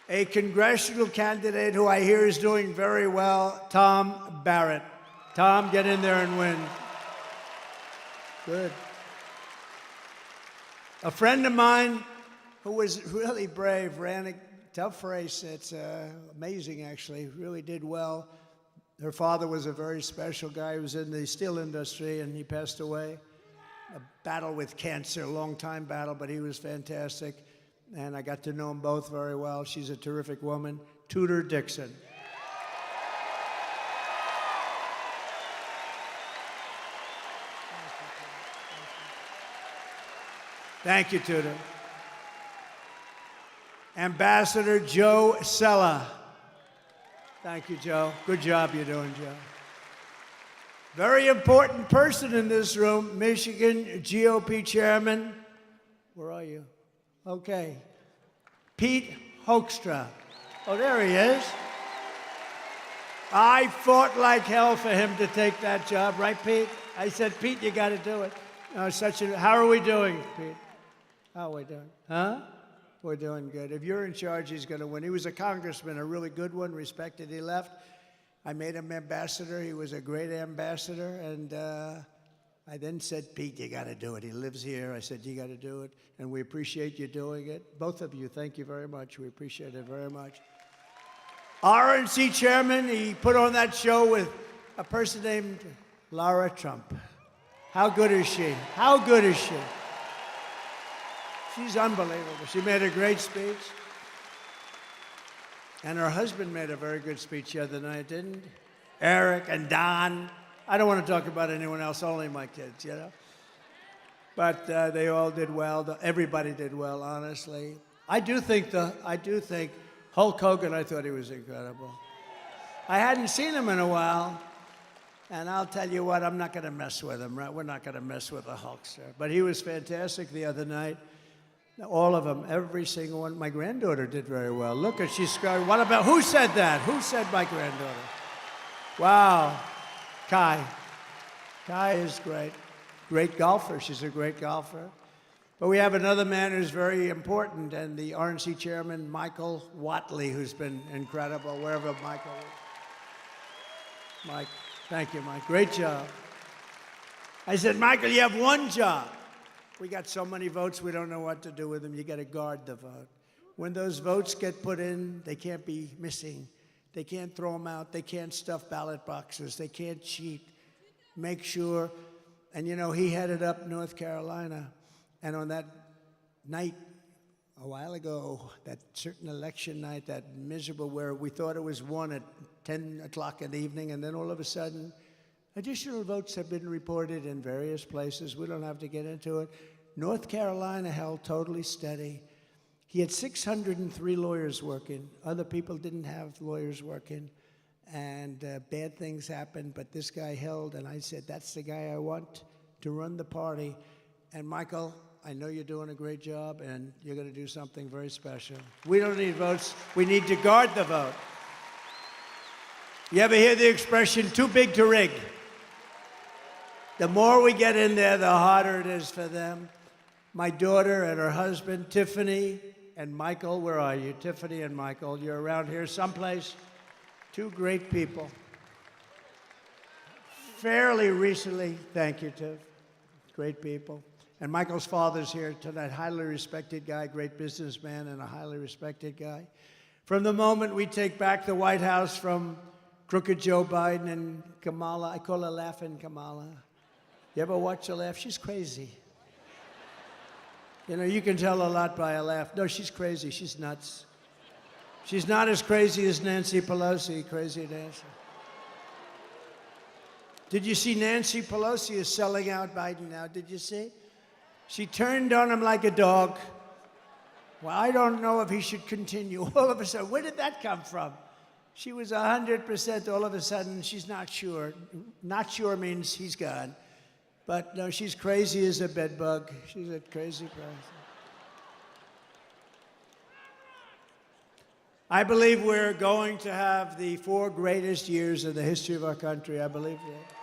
A congressional candidate who I hear is doing very well, Tom Barrett. Tom, get in there and win. Good. A friend of mine who was really brave, ran a tough race. It's amazing, actually. Really did well. Her father was a very special guy who was in the steel industry, and he passed away. A battle with cancer, a long-time battle, but he was fantastic. And I got to know them both very well. She's a terrific woman. Tudor Dixon. Thank you, Tudor. Ambassador Joe Sella. Thank you, Joe. Good job you're doing, Joe. Very important person in this room, Michigan GOP Chairman. Where are you? Okay. Pete Hoekstra. Oh, there he is. I fought like hell for him to take that job, right, Pete? I said, Pete, you got to do it. How are we doing, Pete? How are we doing? Huh? We're doing good. If you're in charge, he's going to win. He was a congressman, a really good one, respected. He left. I made him ambassador. He was a great ambassador. And I then said, Pete, you got to do it. He lives here. I said, you got to do it. And we appreciate you doing it. Both of you, thank you very much. We appreciate it very much. RNC chairman, he put on that show with a person named Laura Trump. How good is she? How good is she? She's unbelievable. She made a great speech. And her husband made a very good speech the other night, didn't he? Eric and Don. I don't want to talk about anyone else, only my kids, you know. But they all did well. Everybody did well, honestly. I do think Hulk Hogan, I thought he was incredible. I hadn't seen him in a while. And I'll tell you what, I'm not going to mess with him, right? We're not going to mess with the Hulkster. But he was fantastic the other night. All of them, every single one. My granddaughter did very well. Look, she's scarred. What about, who said that? Who said my granddaughter? Wow. Kai. Kai is great. Great golfer. She's a great golfer. But we have another man who's very important, and the RNC chairman, Michael Watley, who's been incredible, wherever Michael is. Mike, thank you, Mike. Great job. I said, Michael, you have one job. We got so many votes, we don't know what to do with them. You got to guard the vote. When those votes get put in, they can't be missing. They can't throw them out. They can't stuff ballot boxes. They can't cheat. Make sure. And, you know, he headed up North Carolina. And on that night, a while ago, that certain election night, that miserable where we thought it was won at 10 o'clock in the evening, and then all of a sudden, additional votes have been reported in various places. We don't have to get into it. North Carolina held totally steady. He had 603 lawyers working. Other people didn't have lawyers working. And bad things happened, but this guy held, and I said, that's the guy I want to run the party. And Michael, I know you're doing a great job, and you're going to do something very special. We don't need votes. We need to guard the vote. You ever hear the expression, too big to rig? The more we get in there, the harder it is for them. My daughter and her husband, Tiffany and Michael, where are you? Tiffany and Michael, you're around here someplace. Two great people. Fairly recently, thank you, Tiff. Great people. And Michael's father's here tonight, highly respected guy, great businessman, and a highly respected guy. From the moment we take back the White House from crooked Joe Biden and Kamala, I call her Laughing Kamala. You ever watch her laugh? She's crazy. You know, you can tell a lot by a laugh. No, she's crazy. She's nuts. She's not as crazy as Nancy Pelosi, crazy Nancy. Did you see Nancy Pelosi is selling out Biden now? Did you see? She turned on him like a dog. Well, I don't know if he should continue. All of a sudden, where did that come from? She was 100%. All of a sudden, she's not sure. Not sure means he's gone. But no, she's crazy as a bedbug. She's a crazy person. I believe we're going to have the 4 greatest years in the history of our country. I believe that.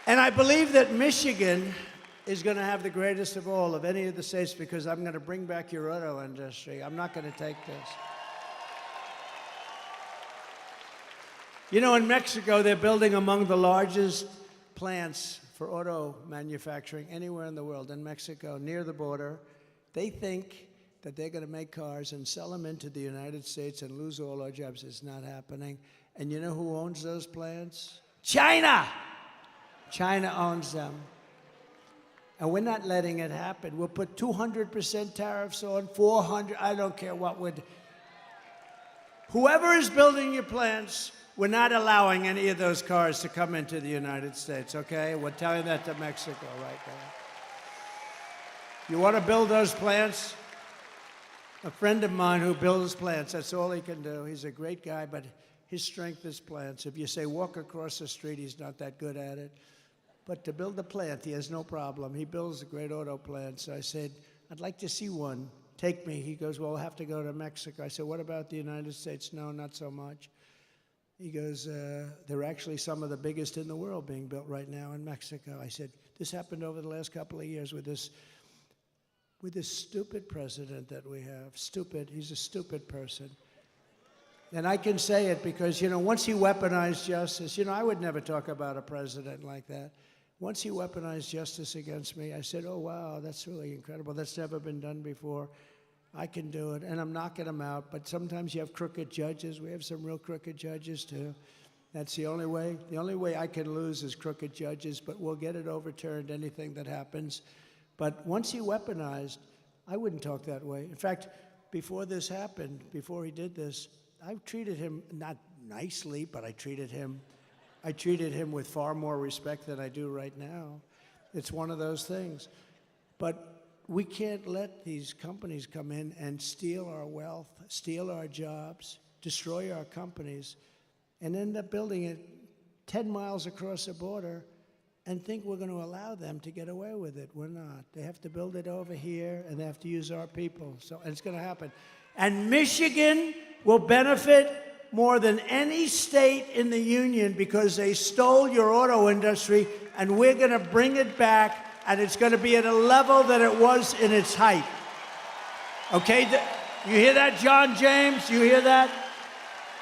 And I believe that Michigan is going to have the greatest of all of any of the states because I'm going to bring back your auto industry. I'm not going to take this. You know, in Mexico, they're building among the largest plants for auto manufacturing anywhere in the world. In Mexico, near the border, they think that they're going to make cars and sell them into the United States and lose all our jobs. It's not happening. And you know who owns those plants? China! China owns them. And we're not letting it happen. We'll put 200% tariffs on, 400, I don't care what would. Whoever is building your plants, we're not allowing any of those cars to come into the United States, okay? We're telling that to Mexico right now. You want to build those plants? A friend of mine who builds plants, that's all he can do. He's a great guy, but his strength is plants. If you say walk across the street, he's not that good at it. But to build a plant, he has no problem. He builds a great auto plant. So I said, I'd like to see one. Take me. He goes, well, we'll have to go to Mexico. I said, what about the United States? No, not so much. He goes, they're actually some of the biggest in the world being built right now in Mexico. I said, this happened over the last couple of years with this stupid president that we have. Stupid. He's a stupid person. And I can say it because, you know, once he weaponized justice, you know, I would never talk about a president like that. Once he weaponized justice against me, I said, oh, wow, that's really incredible. That's never been done before. I can do it. And I'm knocking them out. But sometimes you have crooked judges. We have some real crooked judges, too. That's the only way. The only way I can lose is crooked judges, but we'll get it overturned, anything that happens. But once he weaponized, I wouldn't talk that way. In fact, before this happened, before he did this, I treated him not nicely, but I treated him with far more respect than I do right now. It's one of those things. But we can't let these companies come in and steal our wealth, steal our jobs, destroy our companies, and end up building it 10 miles across the border and think we're going to allow them to get away with it. We're not. They have to build it over here, and they have to use our people. And it's going to happen. And Michigan will benefit more than any state in the union because they stole your auto industry, and we're going to bring it back, and it's going to be at a level that it was in its height. Okay? You hear that, John James? You hear that?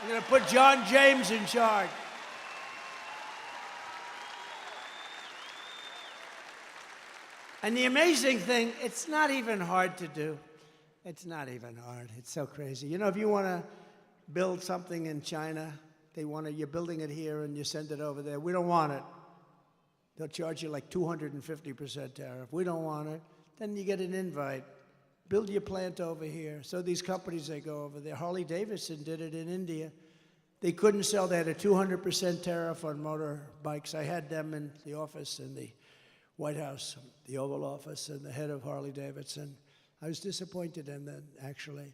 I'm going to put John James in charge. And the amazing thing, it's not even hard to do. It's not even hard. It's so crazy. You know, if you want to build something in China, you're building it here and you send it over there. We don't want it. They'll charge you like 250% tariff. We don't want it. Then you get an invite. Build your plant over here. So these companies, they go over there. Harley-Davidson did it in India. They couldn't sell. They had a 200% tariff on motorbikes. I had them in the office in the White House, the Oval Office, and the head of Harley-Davidson. I was disappointed in that, actually.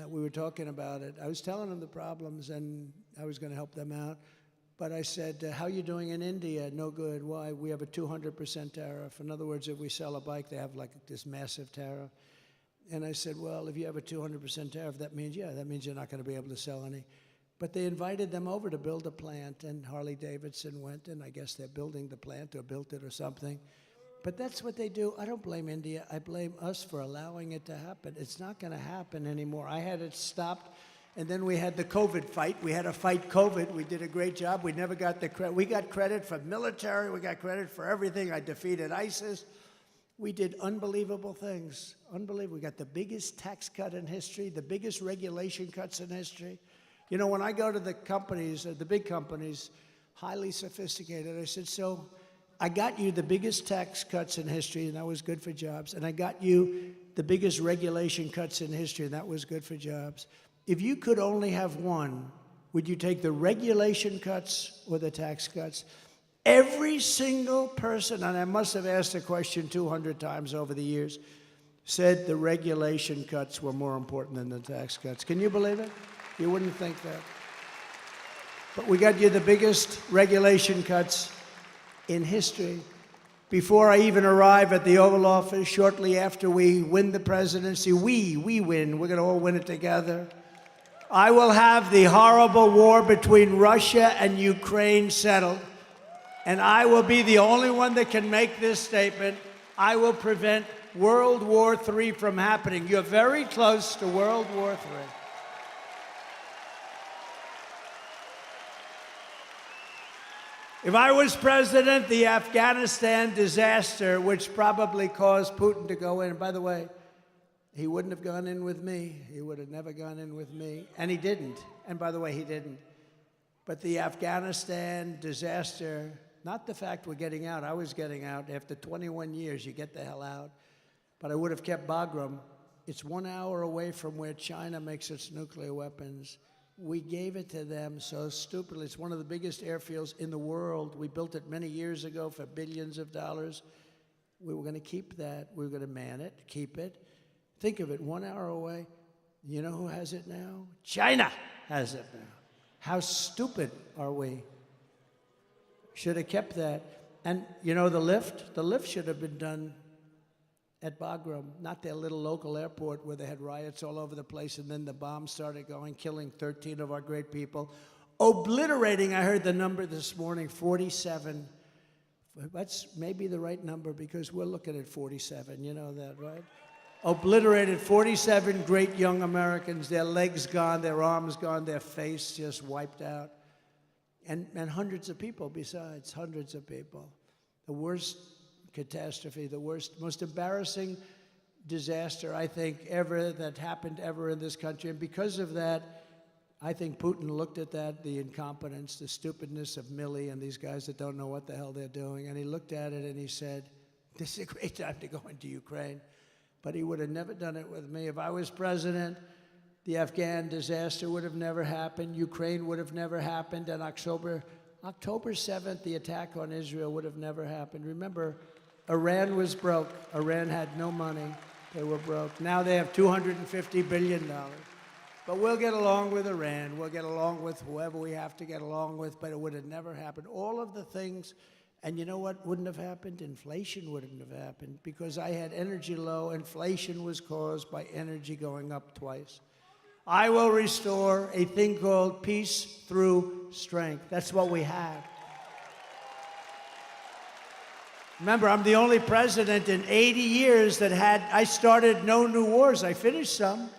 We were talking about it. I was telling them the problems, and I was going to help them out. But I said, how are you doing in India? No good. Why? We have a 200% tariff. In other words, if we sell a bike, they have like this massive tariff. And I said, well, if you have a 200% tariff, that means you're not going to be able to sell any. But they invited them over to build a plant, and Harley-Davidson went, and I guess they're building the plant or built it or something. But that's what they do. I don't blame India. I blame us for allowing it to happen. It's not going to happen anymore. I had it stopped, and then we had the COVID fight. We had to fight COVID. We did a great job. We never got the credit. We got credit for military. We got credit for everything. I defeated ISIS. We did unbelievable things. Unbelievable. We got the biggest tax cut in history, the biggest regulation cuts in history. You know, when I go to the companies, the big companies, highly sophisticated, I said, so I got you the biggest tax cuts in history, and that was good for jobs. And I got you the biggest regulation cuts in history, and that was good for jobs. If you could only have one, would you take the regulation cuts or the tax cuts? Every single person, and I must have asked the question 200 times over the years, said the regulation cuts were more important than the tax cuts. Can you believe it? You wouldn't think that. But we got you the biggest regulation cuts in history. Before I even arrive at the Oval Office, shortly after we win the presidency, we win. We're going to all win it together. I will have the horrible war between Russia and Ukraine settled. And I will be the only one that can make this statement. I will prevent World War III from happening. You're very close to World War III. If I was president, the Afghanistan disaster, which probably caused Putin to go in, and by the way, he wouldn't have gone in with me. He would have never gone in with me. And he didn't. And by the way, he didn't. But the Afghanistan disaster, not the fact we're getting out. I was getting out. After 21 years, you get the hell out. But I would have kept Bagram. It's 1 hour away from where China makes its nuclear weapons. We gave it to them so stupidly. It's one of the biggest airfields in the world. We built it many years ago for billions of dollars. We were going to keep that. We were going to man it, keep it. Think of it, 1 hour away. You know who has it now? China has it now. How stupid are we? Should have kept that. And you know the lift? The lift should have been done at Bagram, not their little local airport where they had riots all over the place, and then the bombs started going, killing 13 of our great people, obliterating, I heard the number this morning, 47. That's maybe the right number because we're looking at 47, you know that, right? Obliterated 47 great young Americans, their legs gone, their arms gone, their face just wiped out. And hundreds of people besides, hundreds of people. the worst catastrophe, the worst, most embarrassing disaster, I think, ever that happened ever in this country. And because of that, I think Putin looked at that, the incompetence, the stupidness of Milley and these guys that don't know what the hell they're doing, and he looked at it and he said, this is a great time to go into Ukraine. But he would have never done it with me. If I was president, the Afghan disaster would have never happened, Ukraine would have never happened, and October 7th, the attack on Israel would have never happened. Remember, Iran was broke. Iran had no money. They were broke. Now they have $250 billion. But we'll get along with Iran. We'll get along with whoever we have to get along with, but it would have never happened. All of the things, and you know what wouldn't have happened? Inflation wouldn't have happened because I had energy low. Inflation was caused by energy going up twice. I will restore a thing called peace through strength. That's what we have. Remember, I'm the only president in 80 years that I started no new wars. I finished some.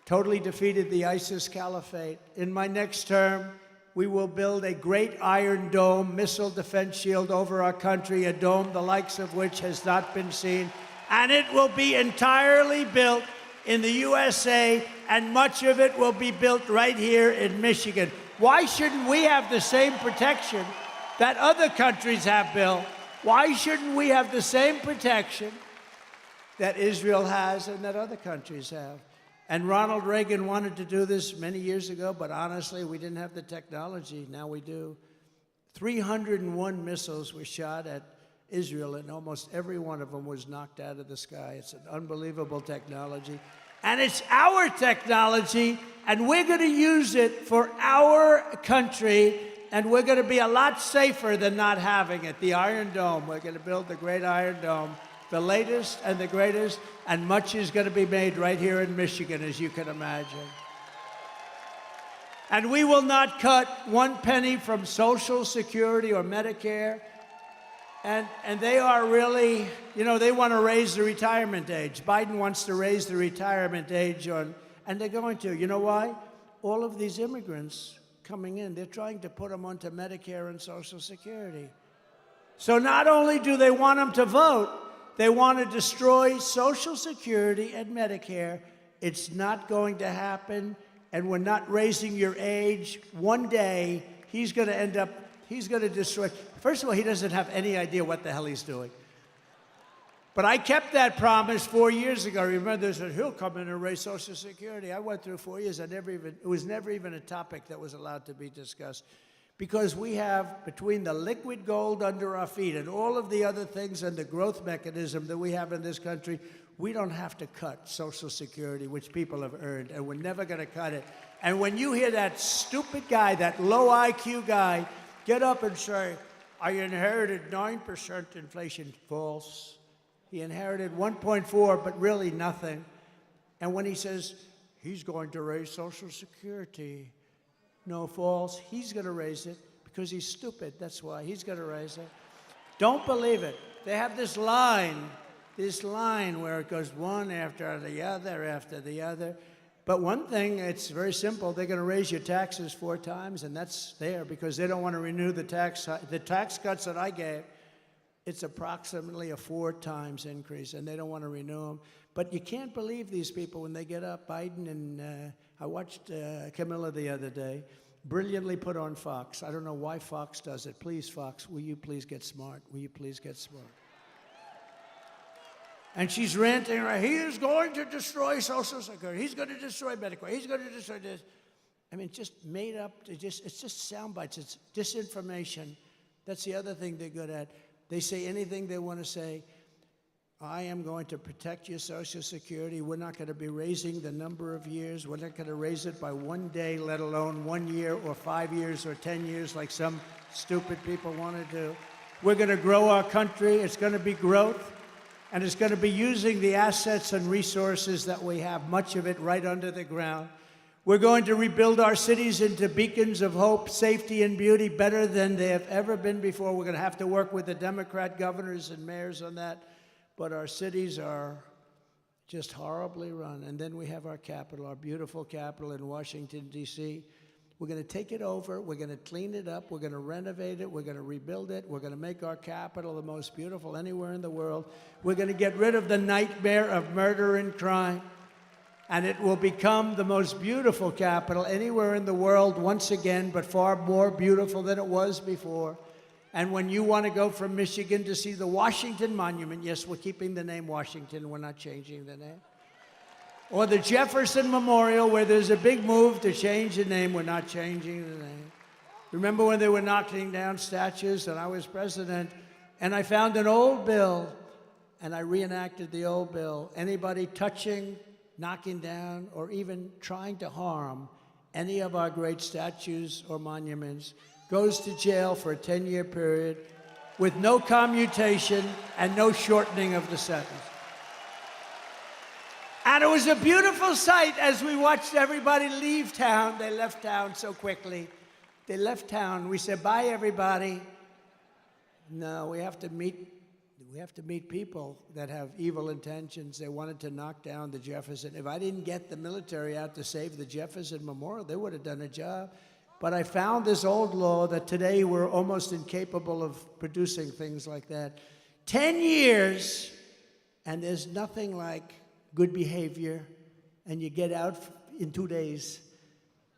Totally defeated the ISIS caliphate. In my next term, we will build a great Iron Dome missile defense shield over our country, a dome the likes of which has not been seen. And it will be entirely built in the USA, and much of it will be built right here in Michigan. Why shouldn't we have the same protection that other countries have built? Why shouldn't we have the same protection that Israel has and that other countries have? And Ronald Reagan wanted to do this many years ago, but honestly, we didn't have the technology. Now we do. 301 missiles were shot at Israel, and almost every one of them was knocked out of the sky. It's an unbelievable technology. And it's our technology, and we're going to use it for our country, and we're going to be a lot safer than not having it. The Iron Dome, we're going to build the great Iron Dome, the latest and the greatest, and much is going to be made right here in Michigan, as you can imagine. And we will not cut one penny from Social Security or Medicare. And they are really, you know, they want to raise the retirement age. Biden wants to raise the retirement age and they're going to. You know why? All of these immigrants coming in, they're trying to put them onto Medicare and Social Security. So not only do they want them to vote, they want to destroy Social Security and Medicare. It's not going to happen, and we're not raising your age. One day, he's going to destroy. First of all, he doesn't have any idea what the hell he's doing. But I kept that promise 4 years ago. Remember, they said, he'll come in and raise Social Security. I went through 4 years. It was never even a topic that was allowed to be discussed. Because we have, between the liquid gold under our feet and all of the other things and the growth mechanism that we have in this country, we don't have to cut Social Security, which people have earned, and we're never going to cut it. And when you hear that stupid guy, that low IQ guy, get up and say, I inherited 9% inflation. False. He inherited 1.4, but really nothing. And when he says, he's going to raise Social Security, no, false. He's going to raise it because he's stupid. That's why he's going to raise it. Don't believe it. They have this line where it goes one after the other. But one thing, it's very simple. They're going to raise your taxes 4 times, and that's there because they don't want to renew the tax cuts that I gave. It's approximately a 4 times increase, and they don't want to renew them. But you can't believe these people when they get up. Biden and I watched Camilla the other day, brilliantly put on Fox. I don't know why Fox does it. Please, Fox, will you please get smart? Will you please get smart? And she's ranting, right? He is going to destroy Social Security. He's going to destroy Medicare. He's going to destroy this. I mean, just made up. It's just sound bites. It's disinformation. That's the other thing they're good at. They say anything they want to say. I am going to protect your Social Security. We're not going to be raising the number of years. We're not going to raise it by 1 day, let alone 1 year or 5 years or 10 years like some stupid people want to do. We're going to grow our country. It's going to be growth. And it's going to be using the assets and resources that we have, much of it right under the ground. We're going to rebuild our cities into beacons of hope, safety, and beauty better than they have ever been before. We're going to have to work with the Democrat governors and mayors on that. But our cities are just horribly run. And then we have our capital, our beautiful capital in Washington, D.C., We're going to take it over. We're going to clean it up. We're going to renovate it. We're going to rebuild it. We're going to make our capital the most beautiful anywhere in the world. We're going to get rid of the nightmare of murder and crime. And it will become the most beautiful capital anywhere in the world once again, but far more beautiful than it was before. And when you want to go from Michigan to see the Washington Monument, yes, we're keeping the name Washington. We're not changing the name. Or the Jefferson Memorial, where there's a big move to change the name. We're not changing the name. Remember when they were knocking down statues and I was president, and I found an old bill, and I reenacted the old bill. Anybody touching, knocking down, or even trying to harm any of our great statues or monuments goes to jail for a 10-year period with no commutation and no shortening of the sentence. And it was a beautiful sight as we watched everybody leave town. They left town so quickly. They left town. We said, bye, everybody. No, we have to meet people that have evil intentions. They wanted to knock down the Jefferson. If I didn't get the military out to save the Jefferson Memorial, they would have done a job. But I found this old law that today we're almost incapable of producing things like that. 10 years, and there's nothing like good behavior, and you get out in 2 days.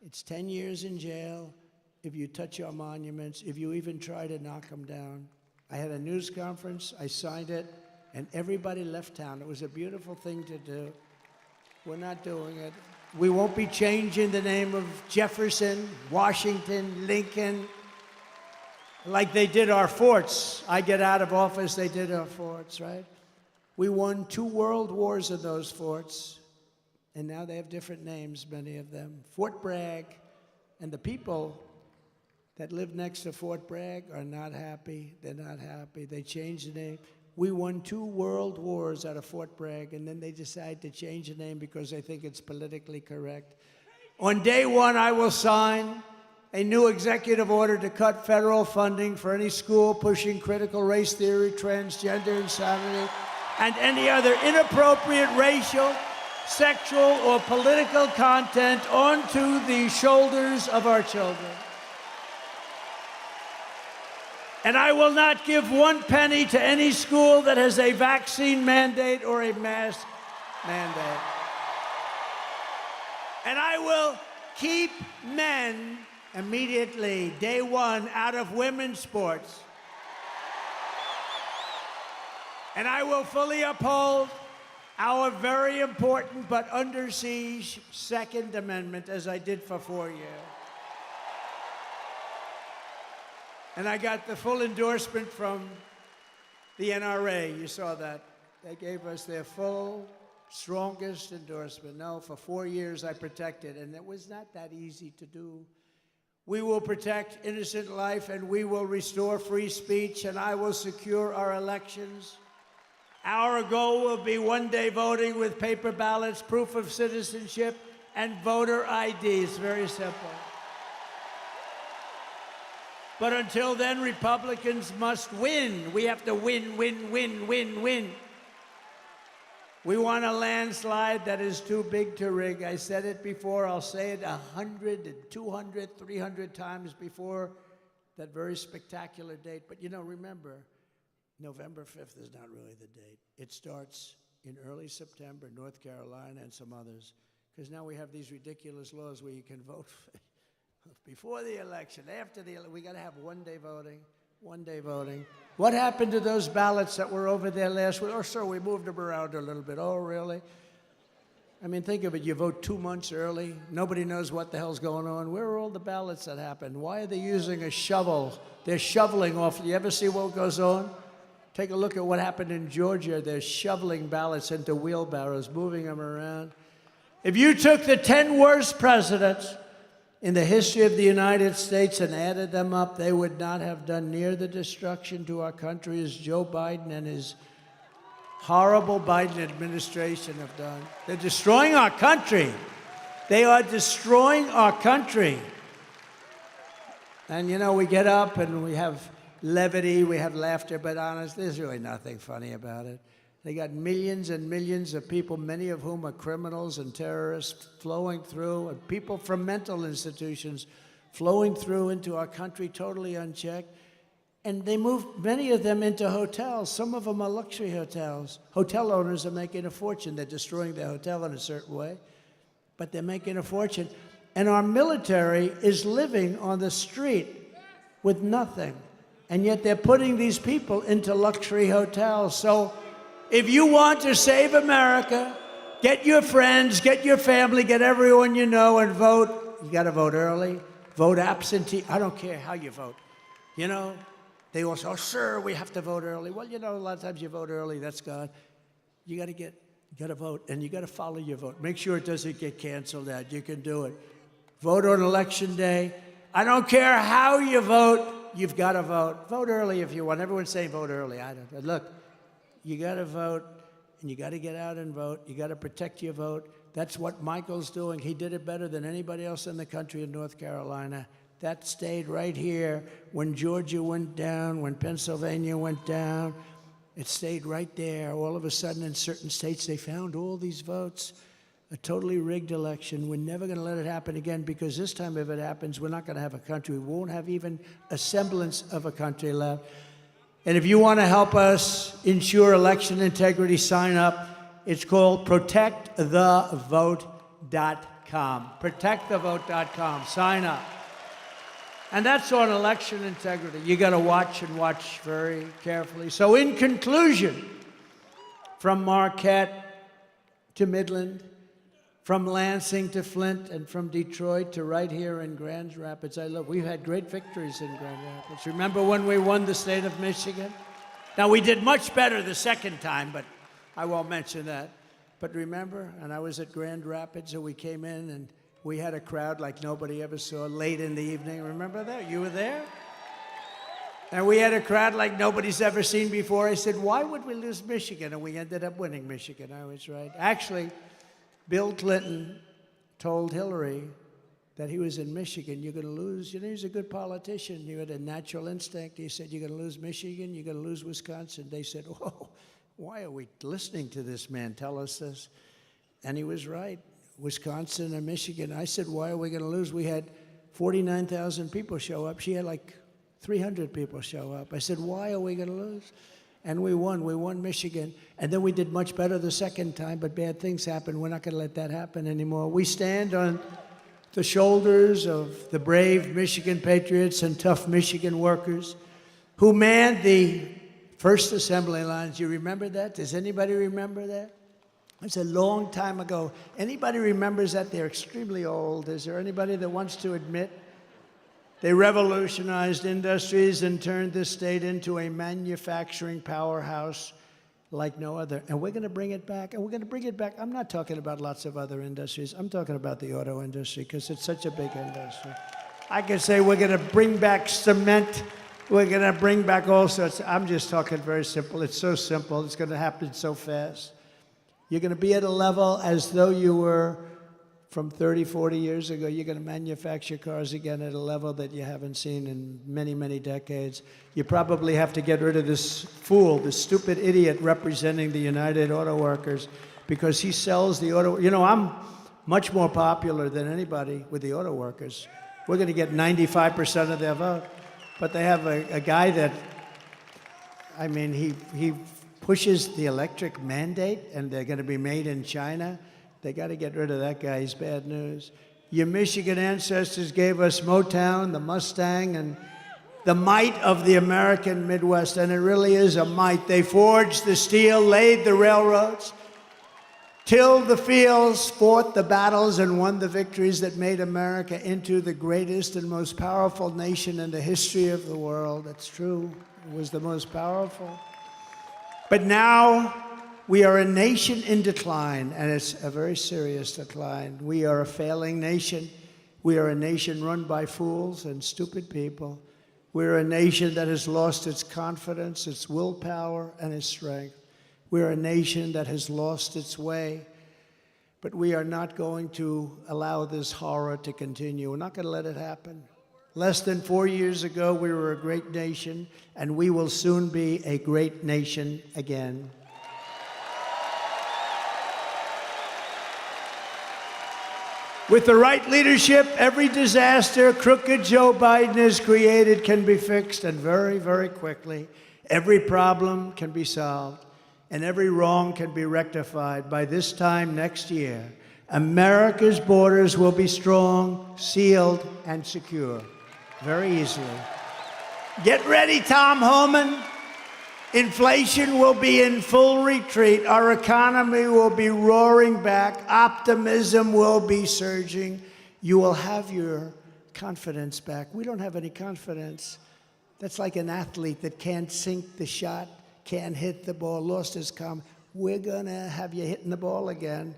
It's 10 years in jail if you touch our monuments, if you even try to knock them down. I had a news conference, I signed it, and everybody left town. It was a beautiful thing to do. We're not doing it. We won't be changing the name of Jefferson, Washington, Lincoln, like they did our forts. I get out of office, they did our forts, right? We won 2 world wars in those forts, and now they have different names, many of them. Fort Bragg, and the people that live next to Fort Bragg are not happy. They're not happy. They changed the name. We won 2 world wars out of Fort Bragg, and then they decide to change the name because they think it's politically correct. On day 1, I will sign a new executive order to cut federal funding for any school pushing critical race theory, transgender insanity, and any other inappropriate racial, sexual, or political content onto the shoulders of our children. And I will not give 1 penny to any school that has a vaccine mandate or a mask mandate. And I will keep men immediately, day 1, out of women's sports. And I will fully uphold our very important but under siege Second Amendment, as I did for 4 years. And I got the full endorsement from the NRA. You saw that. They gave us their full, strongest endorsement. No, for 4 years I protected, and it was not that easy to do. We will protect innocent life, and we will restore free speech, and I will secure our elections. Our goal will be one-day voting with paper ballots, proof of citizenship, and voter ID. It's very simple. But until then, Republicans must win. We have to win, win, win, win, win. We want a landslide that is too big to rig. I said it before. I'll say it 100, 200, 300 times before that very spectacular date. But, remember, November 5th is not really the date. It starts in early September, North Carolina and some others, because now we have these ridiculous laws where you can vote before the election, after the election. We got to have one-day voting, one-day voting. What happened to those ballots that were over there last week? Oh, sir, we moved them around a little bit. Oh, really? I mean, think of it. You vote 2 months early. Nobody knows what the hell's going on. Where are all the ballots that happened? Why are they using a shovel? They're shoveling off. You ever see what goes on? Take a look at what happened in Georgia. They're shoveling ballots into wheelbarrows, moving them around. If you took the 10 worst presidents in the history of the United States and added them up, they would not have done near the destruction to our country as Joe Biden and his horrible Biden administration have done. They're destroying our country. They are destroying our country. And we get up and we have levity, we have laughter, but honestly, there's really nothing funny about it. They got millions and millions of people, many of whom are criminals and terrorists, flowing through, and people from mental institutions flowing through into our country totally unchecked. And they moved many of them into hotels. Some of them are luxury hotels. Hotel owners are making a fortune. They're destroying their hotel in a certain way, but they're making a fortune. And our military is living on the street with nothing. And yet they're putting these people into luxury hotels. So if you want to save America, get your friends, get your family, get everyone you know and vote. You got to vote early, vote absentee. I don't care how you vote. You know, they all say, oh, sir, we have to vote early. Well, you know, a lot of times you vote early, that's God. You got to vote, and you got to follow your vote. Make sure it doesn't get canceled out. You can do it. Vote on election day. I don't care how you vote. You've got to vote. Vote early if you want. Everyone's saying vote early. I don't. Look, you got to vote, and you got to get out and vote. You got to protect your vote. That's what Michael's doing. He did it better than anybody else in the country in North Carolina. That stayed right here when Georgia went down, when Pennsylvania went down. It stayed right there. All of a sudden, in certain states, they found all these votes. A totally rigged election. We're never going to let it happen again, because this time if it happens, we're not going to have a country. We won't have even a semblance of a country left. And if you want to help us ensure election integrity, sign up. It's called protectthevote.com. Protectthevote.com. Sign up. And that's on election integrity. You got to watch and watch very carefully. So in conclusion, from Marquette to Midland, from Lansing to Flint, and from Detroit to right here in Grand Rapids. We've had great victories in Grand Rapids. Remember when we won the state of Michigan? Now, we did much better the second time, but I won't mention that. But remember, and I was at Grand Rapids, and we came in, and we had a crowd like nobody ever saw late in the evening. Remember that? You were there? And we had a crowd like nobody's ever seen before. I said, why would we lose Michigan? And we ended up winning Michigan. I was right. Actually, Bill Clinton told Hillary that he was in Michigan. You're going to lose. You know, he's a good politician. You had a natural instinct. He said, you're going to lose Michigan. You're going to lose Wisconsin. They said, whoa, why are we listening to this man tell us this? And he was right. Wisconsin and Michigan. I said, why are we going to lose? We had 49,000 people show up. She had like 300 people show up. I said, why are we going to lose? And we won. We won Michigan. And then we did much better the second time, but bad things happened. We're not going to let that happen anymore. We stand on the shoulders of the brave Michigan patriots and tough Michigan workers who manned the first assembly lines. You remember that? Does anybody remember that? It's a long time ago. Anybody remembers that? They're extremely old. Is there anybody that wants to admit? They revolutionized industries and turned this state into a manufacturing powerhouse like no other. And we're going to bring it back. And we're going to bring it back. I'm not talking about lots of other industries. I'm talking about the auto industry, because it's such a big industry. I could say we're going to bring back cement. We're going to bring back all sorts. I'm just talking very simple. It's so simple. It's going to happen so fast. You're going to be at a level as though you were from 30, 40 years ago. You're going to manufacture cars again at a level that you haven't seen in many, many decades. You probably have to get rid of this fool, this stupid idiot representing the United Auto Workers, because he sells the auto. You know, I'm much more popular than anybody with the auto workers. We're going to get 95% of their vote. But they have a guy that, I mean, he pushes the electric mandate, and they're going to be made in China. They got to get rid of that guy. He's bad news. Your Michigan ancestors gave us Motown, the Mustang, and the might of the American Midwest, and it really is a might. They forged the steel, laid the railroads, tilled the fields, fought the battles, and won the victories that made America into the greatest and most powerful nation in the history of the world. That's true. It was the most powerful. But now, we are a nation in decline, and it's a very serious decline. We are a failing nation. We are a nation run by fools and stupid people. We're a nation that has lost its confidence, its willpower, and its strength. We're a nation that has lost its way. But we are not going to allow this horror to continue. We're not going to let it happen. Less than 4 years ago, we were a great nation, and we will soon be a great nation again. With the right leadership, every disaster crooked Joe Biden has created can be fixed, and very, very quickly. Every problem can be solved, and every wrong can be rectified. By this time next year, America's borders will be strong, sealed, and secure. Very easily. Get ready, Tom Homan. Inflation will be in full retreat. Our economy will be roaring back. Optimism will be surging. You will have your confidence back. We don't have any confidence. That's like an athlete that can't sink the shot, can't hit the ball, lost his calm. We're going to have you hitting the ball again.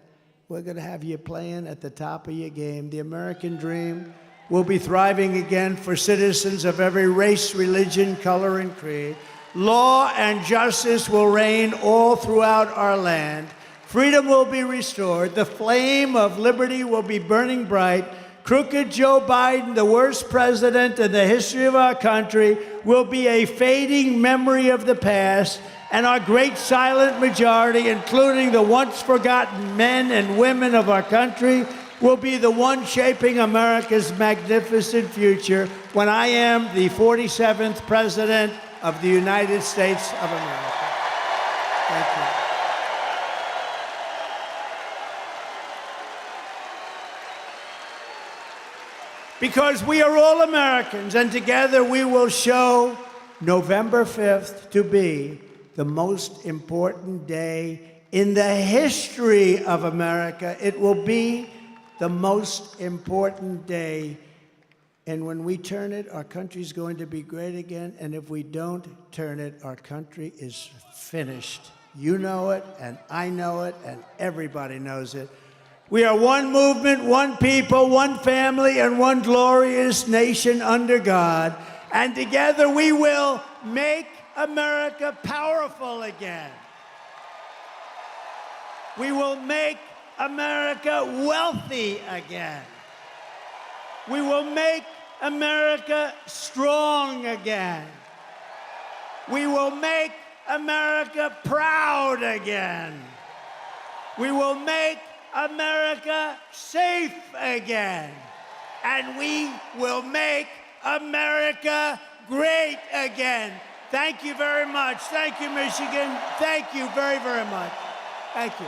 We're going to have you playing at the top of your game. The American dream will be thriving again for citizens of every race, religion, color, and creed. Law and justice will reign all throughout our land. Freedom will be restored. The flame of liberty will be burning bright. Crooked Joe Biden, the worst president in the history of our country, will be a fading memory of the past, and our great silent majority, including the once forgotten men and women of our country, will be the one shaping America's magnificent future when I am the 47th president of the United States of America. Thank you. Because we are all Americans, and together we will show November 5th to be the most important day in the history of America. It will be the most important day. And when we turn it, our country's going to be great again. And if we don't turn it, our country is finished. You know it, and I know it, and everybody knows it. We are one movement, one people, one family, and one glorious nation under God. And together we will make America powerful again. We will make America wealthy again. We will make America strong again. We will make America proud again. We will make America safe again. And we will make America great again. Thank you very much. Thank you, Michigan. Thank you very, very much. Thank you.